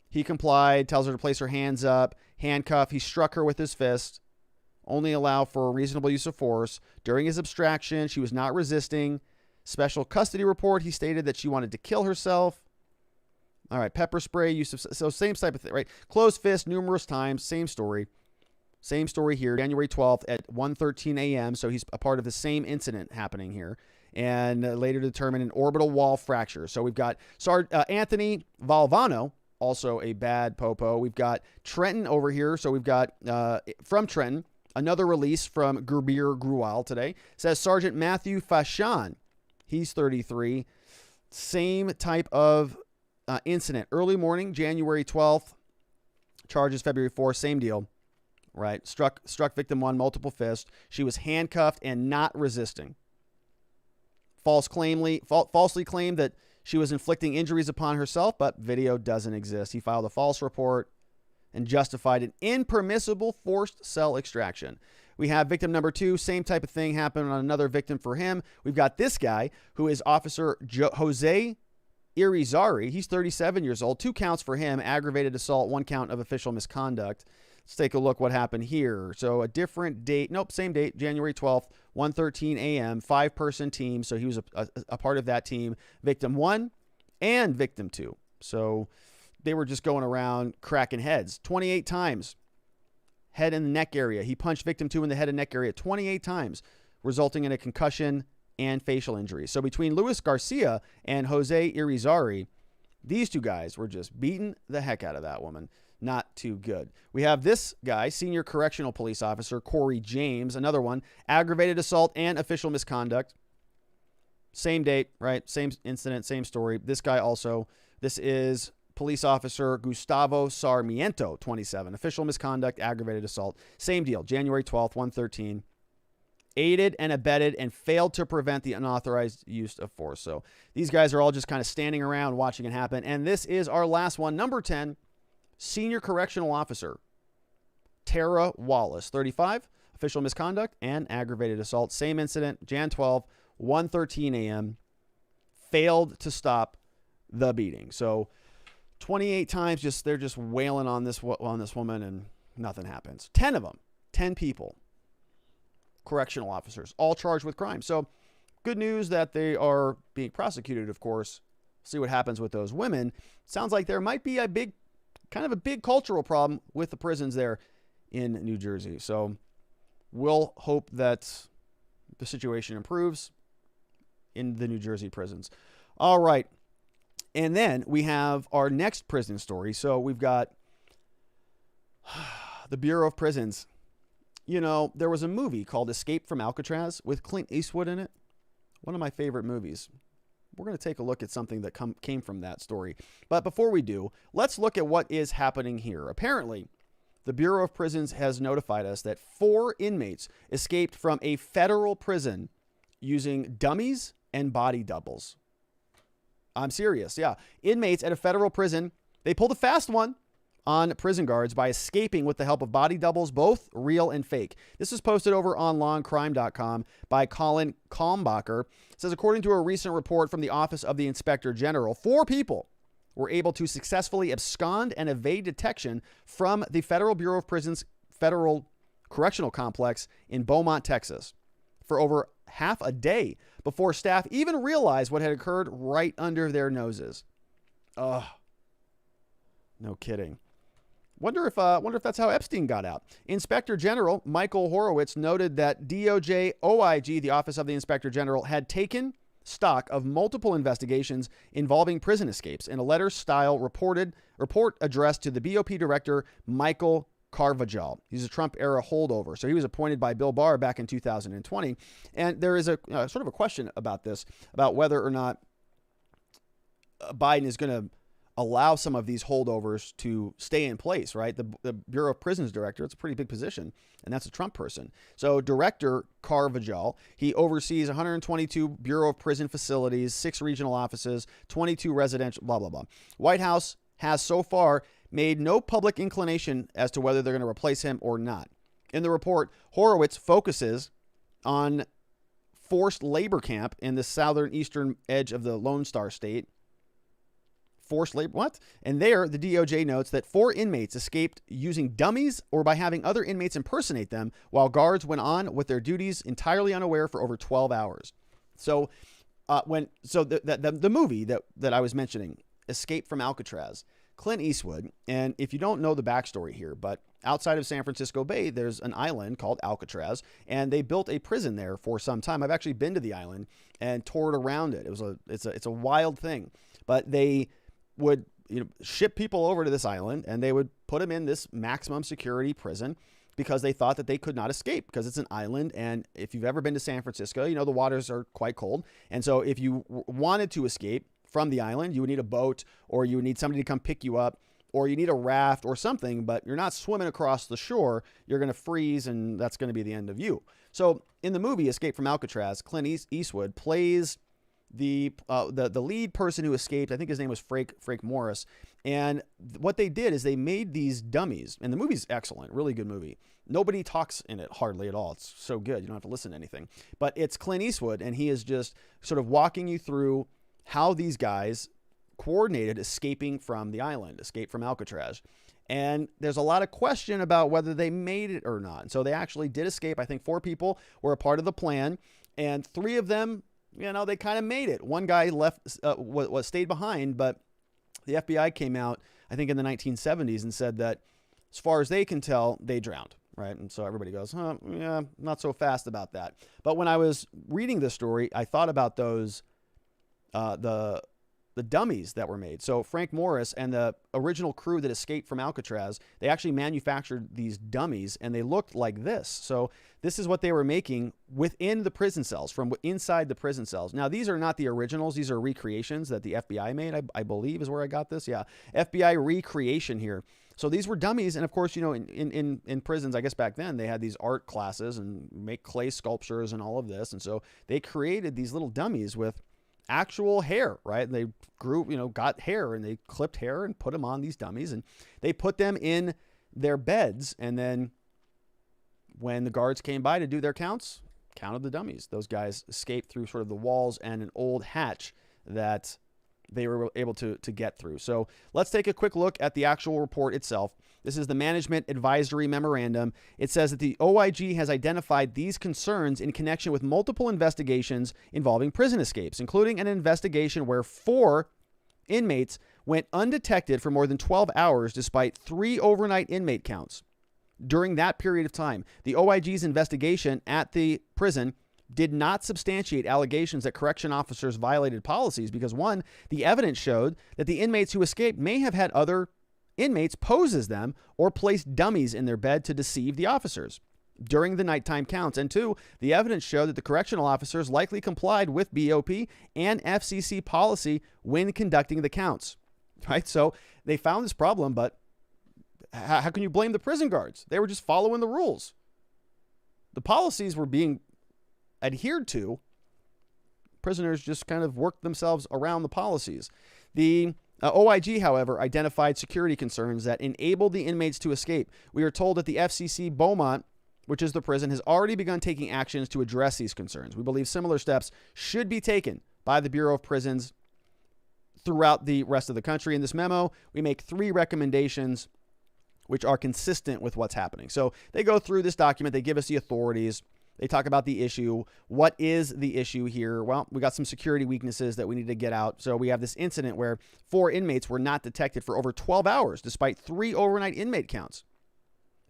He complied, tells her to place her hands up, handcuff. He struck her with his fist. Only allow for a reasonable use of force. During his abstraction, she was not resisting. Special custody report, he stated that she wanted to kill herself. All right, pepper spray, use of, so same type of thing, right? Closed fist numerous times, same story. Same story here, January 12th at 1:13 a.m. So he's a part of the same incident happening here. And later determined an orbital wall fracture. So we've got Anthony Valvano, also a bad popo. We've got Trenton over here. So we've got, from Trenton, another release from Gruler today. It says Sergeant Matthew Fashan. He's 33. Same type of incident. Early morning, January 12th. Charges February 4th. Same deal. Right. Struck victim 1, multiple fists. She was handcuffed and not resisting. Falsely claimed that she was inflicting injuries upon herself, but video doesn't exist. He filed a false report and justified an impermissible forced cell extraction. We have victim number 2, same type of thing happened on another victim for him. We've got this guy who is Officer Jose Irizarry. He's 37 years old. 2 counts for him, aggravated assault, 1 count of official misconduct. Let's take a look what happened here. So a different date. Nope, same date, January 12th, 1:13 a.m., 5-person team. So he was a part of that team. Victim 1 and victim 2. So they were just going around cracking heads 28 times. Head and neck area. He punched victim 2 in the head and neck area 28 times, resulting in a concussion and facial injury. So between Luis Garcia and Jose Irizarry, these 2 guys were just beating the heck out of that woman. Not too good. We have this guy, senior correctional police officer Corey James, another one, aggravated assault and official misconduct. Same date, right? Same incident, same story. This guy also, this is police officer Gustavo Sarmiento, 27. Official misconduct, aggravated assault. Same deal, January 12th, 113. Aided and abetted and failed to prevent the unauthorized use of force. So these guys are all just kind of standing around watching it happen. And this is our last one, number 10, senior correctional officer Tara Wallace, 35. Official misconduct and aggravated assault. Same incident, Jan 12, 1:13 a.m. Failed to stop the beating. So 28 times they're just wailing on this woman and nothing happens. 10 of them, 10 people, correctional officers, all charged with crime. So good news that they are being prosecuted, of course. See what happens with those women. Sounds like there might be a big cultural problem with the prisons there in New Jersey. So we'll hope that the situation improves in the New Jersey prisons. All right. And then we have our next prison story. So we've got the Bureau of Prisons. You know, there was a movie called Escape from Alcatraz with Clint Eastwood in it. One of my favorite movies. We're going to take a look at something that came from that story. But before we do, let's look at what is happening here. Apparently, the Bureau of Prisons has notified us that 4 inmates escaped from a federal prison using dummies and body doubles. I'm serious, yeah. Inmates at a federal prison, they pulled a fast one on prison guards by escaping with the help of body doubles, both real and fake. This is posted over on lawandcrime.com by Colin Kalmbacher. It says, according to a recent report from the Office of the Inspector General, 4 people were able to successfully abscond and evade detection from the Federal Bureau of Prisons Federal Correctional Complex in Beaumont, Texas, for over half a day before staff even realized what had occurred right under their noses. Ugh. No kidding. Wonder if that's how Epstein got out. Inspector General Michael Horowitz noted that DOJ OIG, the Office of the Inspector General, had taken stock of multiple investigations involving prison escapes in a letter-style report addressed to the BOP director Michael Carvajal. He's a Trump-era holdover. So he was appointed by Bill Barr back in 2020. And there is a sort of a question about this, about whether or not Biden is going to allow some of these holdovers to stay in place, right? The Bureau of Prisons director, it's a pretty big position, and that's a Trump person. So Director Carvajal, he oversees 122 Bureau of Prison facilities, 6 regional offices, 22 residential, blah, blah, blah. White House has so far made no public inclination as to whether they're going to replace him or not. In the report, Horowitz focuses on forced labor camp in the southern eastern edge of the Lone Star State. Forced labor, what? And there, the DOJ notes that 4 inmates escaped using dummies or by having other inmates impersonate them while guards went on with their duties entirely unaware for over 12 hours. So the movie that I was mentioning, Escape from Alcatraz, Clint Eastwood, and if you don't know the backstory here, but outside of San Francisco Bay, there's an island called Alcatraz, and they built a prison there for some time. I've actually been to the island and toured around it. It's a wild thing, but they would ship people over to this island, and they would put them in this maximum security prison because they thought that they could not escape because it's an island. And if you've ever been to San Francisco, you know the waters are quite cold. And so if you wanted to escape from the island, you would need a boat, or you would need somebody to come pick you up, or you need a raft or something, but you're not swimming across the shore. You're going to freeze, and that's going to be the end of you. So in the movie Escape from Alcatraz, Clint Eastwood plays the lead person who escaped. I think his name was Frank Morris. And what they did is they made these dummies, and the movie's excellent, really good movie. Nobody talks in it hardly at all. It's so good. You don't have to listen to anything, but it's Clint Eastwood, and he is just sort of walking you through how these guys coordinated escaping from the island, escape from Alcatraz. And there's a lot of question about whether they made it or not. And so they actually did escape. I think 4 people were a part of the plan, and 3 of them, they kind of made it. One guy left, stayed behind, but the FBI came out, I think in the 1970s, and said that as far as they can tell, they drowned, right? And so everybody goes, yeah, not so fast about that. But when I was reading this story, I thought about those, the the dummies that were made. So Frank Morris and the original crew that escaped from Alcatraz, they actually manufactured these dummies, and they looked like this. So this is what they were making within the prison cells, from inside the prison cells. Now, these are not the originals. These are recreations that the FBI made, I believe is where I got this. Yeah, FBI recreation here. So these were dummies. And of course, you know, in prisons, I guess back then, they had these art classes and make clay sculptures and all of this. And so they created these little dummies with actual hair, right? They grew, you know, got hair, and they clipped hair and put them on these dummies, and they put them in their beds. And then when the guards came by to do their counts, counted the dummies. Those guys escaped through sort of the walls and an old hatch that they were able to get through. So let's take a quick look at the actual report itself. This is the Management Advisory Memorandum. It says that the OIG has identified these concerns in connection with multiple investigations involving prison escapes, including an investigation where 4 inmates went undetected for more than 12 hours despite 3 overnight inmate counts. During that period of time, the OIG's investigation at the prison did not substantiate allegations that correction officers violated policies because, one, the evidence showed that the inmates who escaped may have had other inmates pose as them or place dummies in their bed to deceive the officers during the nighttime counts. And 2, the evidence showed that the correctional officers likely complied with BOP and FCC policy when conducting the counts. Right? So they found this problem, but how can you blame the prison guards? They were just following the rules. The policies were being adhered to. Prisoners just kind of worked themselves around the policies. The OIG, however, identified security concerns that enabled the inmates to escape. We are told that the FCC Beaumont, which is the prison, has already begun taking actions to address these concerns. We believe similar steps should be taken by the Bureau of Prisons throughout the rest of the country. In this memo, we make 3 recommendations which are consistent with what's happening. So they go through this document. They give us the authorities. They talk about the issue. What is the issue here? Well, we got some security weaknesses that we need to get out. So we have this incident where 4 inmates were not detected for over 12 hours, despite 3 overnight inmate counts.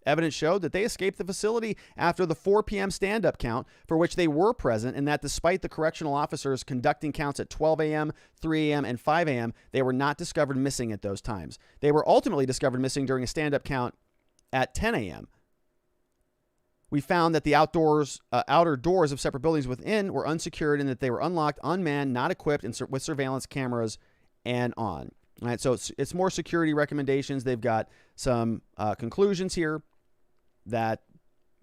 Evidence showed that they escaped the facility after the 4 p.m. stand-up count for which they were present, and that despite the correctional officers conducting counts at 12 a.m., 3 a.m., and 5 a.m., they were not discovered missing at those times. They were ultimately discovered missing during a stand-up count at 10 a.m. We found that the outer doors of separate buildings within were unsecured and that they were unlocked, unmanned, not equipped, and with surveillance cameras and on. All right, so it's more security recommendations. They've got some conclusions here that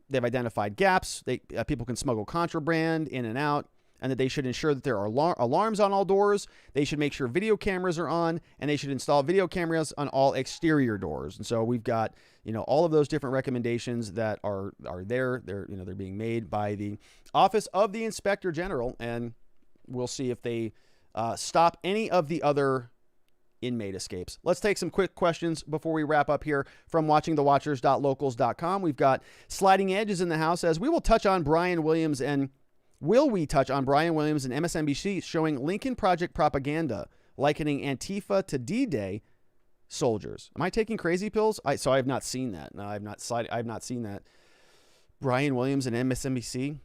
they've identified gaps. People can smuggle contraband in and out, and that they should ensure that there are alarms on all doors. They should make sure video cameras are on, and they should install video cameras on all exterior doors. And so we've got, all of those different recommendations that are there. They're being made by the Office of the Inspector General, and we'll see if they stop any of the other inmate escapes. Let's take some quick questions before we wrap up here from watchingthewatchers.locals.com. We've got Sliding Edges in the house says, will we touch on Brian Williams and MSNBC showing Lincoln Project propaganda, likening Antifa to D-Day soldiers? Am I taking crazy pills? I have not seen that. No, I have not seen that. Brian Williams and MSNBC?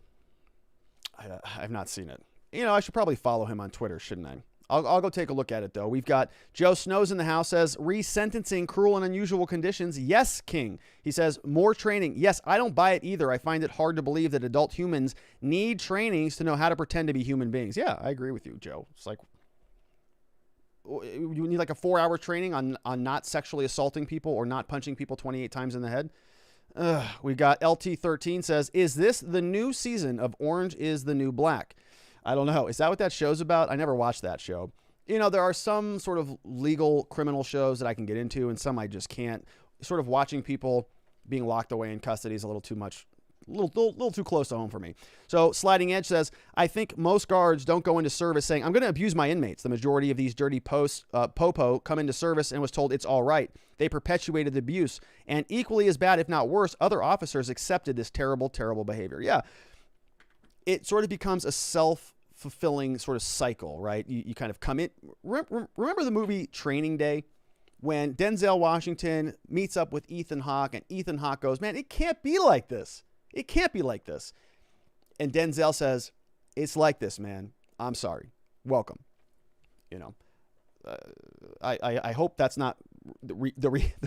I have not seen it. I should probably follow him on Twitter, shouldn't I? I'll go take a look at it, though. We've got Joe Snows in the house says, resentencing cruel and unusual conditions. Yes, King. He says, more training. Yes, I don't buy it either. I find it hard to believe that adult humans need trainings to know how to pretend to be human beings. Yeah, I agree with you, Joe. It's like, you need like a 4-hour training on not sexually assaulting people or not punching people 28 times in the head. We got LT13 says, is this the new season of Orange is the New Black? I don't know. Is that what that show's about? I never watched that show. There are some sort of legal criminal shows that I can get into and some I just can't. Sort of watching people being locked away in custody is a little too much, a little too close to home for me. So Sliding Edge says, I think most guards don't go into service saying, I'm going to abuse my inmates. The majority of these dirty popo come into service and was told it's all right. They perpetuated the abuse. And equally as bad, if not worse, other officers accepted this terrible, terrible behavior. Yeah. It sort of becomes a self-fulfilling sort of cycle, right? You kind of come in. Remember the movie Training Day when Denzel Washington meets up with Ethan Hawke and Ethan Hawke goes, man, it can't be like this. It can't be like this. And Denzel says, it's like this, man. I'm sorry. Welcome. I hope that's not the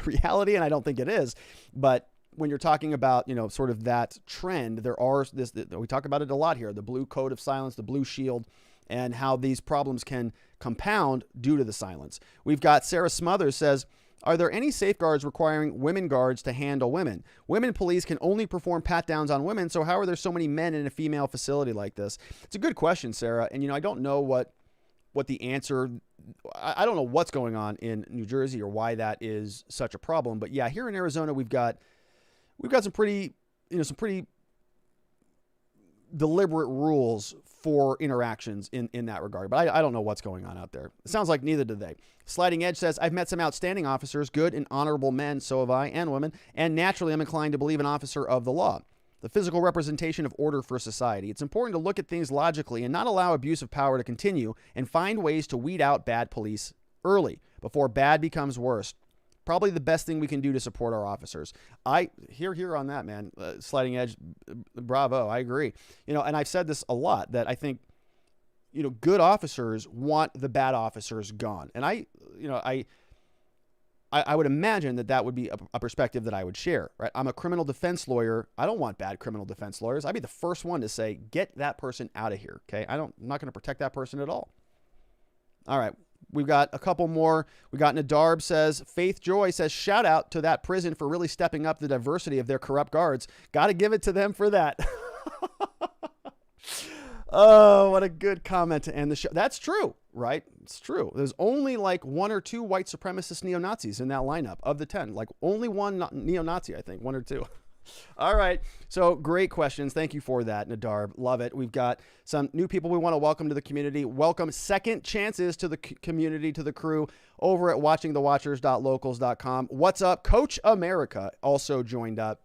reality, and I don't think it is. But when you're talking about, sort of that trend, there are we talk about it a lot here, the blue code of silence, the blue shield, and how these problems can compound due to the silence. We've got Sarah Smothers says, are there any safeguards requiring women guards to handle women? Women police can only perform pat downs on women, so how are there so many men in a female facility like this? It's a good question, Sarah. And, I don't know what the answer, I don't know what's going on in New Jersey or why that is such a problem. But yeah, here in Arizona, we've got some pretty deliberate rules for interactions in that regard. But I don't know what's going on out there. It sounds like neither do they. Sliding Edge says, I've met some outstanding officers, good and honorable men, so have I, and women, and naturally I'm inclined to believe an officer of the law, the physical representation of order for society. It's important to look at things logically and not allow abuse of power to continue and find ways to weed out bad police early before bad becomes worse. Probably the best thing we can do to support our officers. I hear on that, man. Sliding Edge, bravo. I agree. And I've said this a lot, that I think, good officers want the bad officers gone. And I would imagine that would be a perspective that I would share, right? I'm a criminal defense lawyer. I don't want bad criminal defense lawyers. I'd be the first one to say, get that person out of here. Okay. I'm not going to protect that person at all. All right. We've got a couple more. We got Nadarb says, Faith Joy says, shout out to that prison for really stepping up the diversity of their corrupt guards. Got to give it to them for that. Oh, what a good comment to end the show. That's true, right? It's true. There's only like 1 or 2 white supremacist neo-Nazis in that lineup of the 10. Like only one neo-Nazi, I think, 1 or 2. All right. So great questions. Thank you for that, Nadarb. Love it. We've got some new people we want to welcome to the community. Welcome second chances to the community, to the crew over at watchingthewatchers.locals.com. What's up? Coach America also joined up.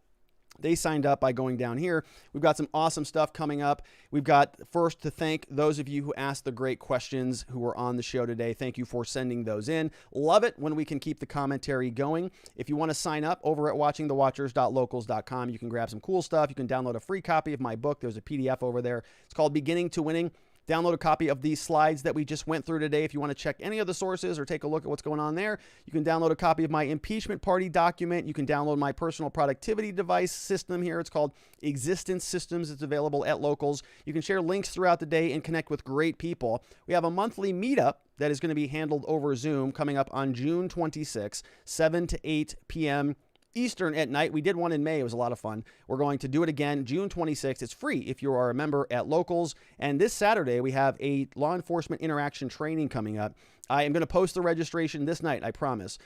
They signed up by going down here. We've got some awesome stuff coming up. We've got first to thank those of you who asked the great questions who were on the show today. Thank you for sending those in. Love it when we can keep the commentary going. If you want to sign up over at watchingthewatchers.locals.com, you can grab some cool stuff. You can download a free copy of my book. There's a PDF over there. It's called Beginning to Winning. Download a copy of these slides that we just went through today. If you want to check any of the sources or take a look at what's going on there, you can download a copy of my impeachment party document. You can download my personal productivity device system here. It's called Existence Systems. It's available at Locals. You can share links throughout the day and connect with great people. We have a monthly meetup that is going to be handled over Zoom coming up on June 26, 7 to 8 p.m. Eastern at night. We did one in May. It was a lot of fun. We're going to do it again June 26th. It's free if you are a member at Locals. And this Saturday, we have a law enforcement interaction training coming up. I am going to post the registration this night, I promise,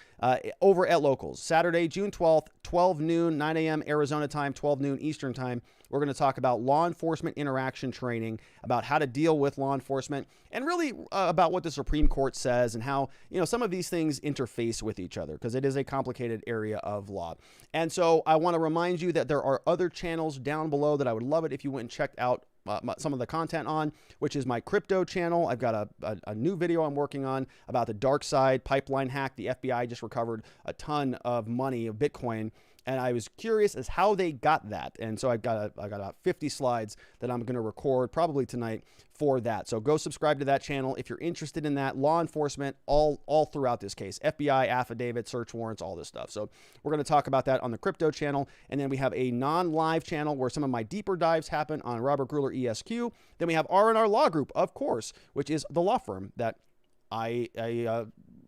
over at Locals. Saturday, June 12th, 12 noon, 9 a.m. Arizona time, 12 noon Eastern time. We're going to talk about law enforcement interaction training, about how to deal with law enforcement, and really about what the Supreme Court says and how, some of these things interface with each other, because it is a complicated area of law. And so I want to remind you that there are other channels down below that I would love it if you went and checked out some of the content on, which is my crypto channel. I've got a new video I'm working on about the dark side pipeline hack. The FBI just recovered a ton of money of Bitcoin, and I was curious as how they got that. And so I got about 50 slides that I'm going to record probably tonight for that. So go subscribe to that channel if you're interested in that. Law enforcement all throughout this case, FBI, affidavit, search warrants, all this stuff. So we're going to talk about that on the crypto channel. And then we have a non-live channel where some of my deeper dives happen on Robert Gruler ESQ. Then we have R&R Law Group, of course, which is the law firm that I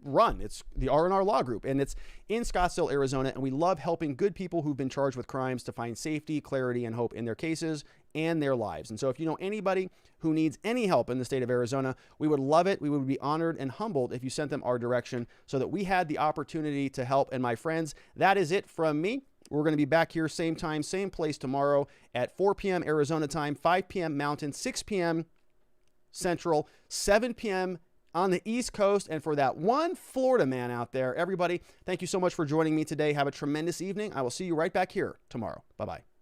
run. It's the R&R Law Group, and it's in Scottsdale, Arizona, and we love helping good people who've been charged with crimes to find safety, clarity, and hope in their cases and their lives. And so if you know anybody who needs any help in the state of Arizona, we would love it. We would be honored and humbled if you sent them our direction so that we had the opportunity to help. And my friends, that is it from me. We're going to be back here same time, same place tomorrow at 4 p.m. Arizona time, 5 p.m. Mountain, 6 p.m. Central, 7 p.m. on the East Coast. And for that one Florida man out there, everybody, thank you so much for joining me today. Have a tremendous evening. I will see you right back here tomorrow. Bye-bye.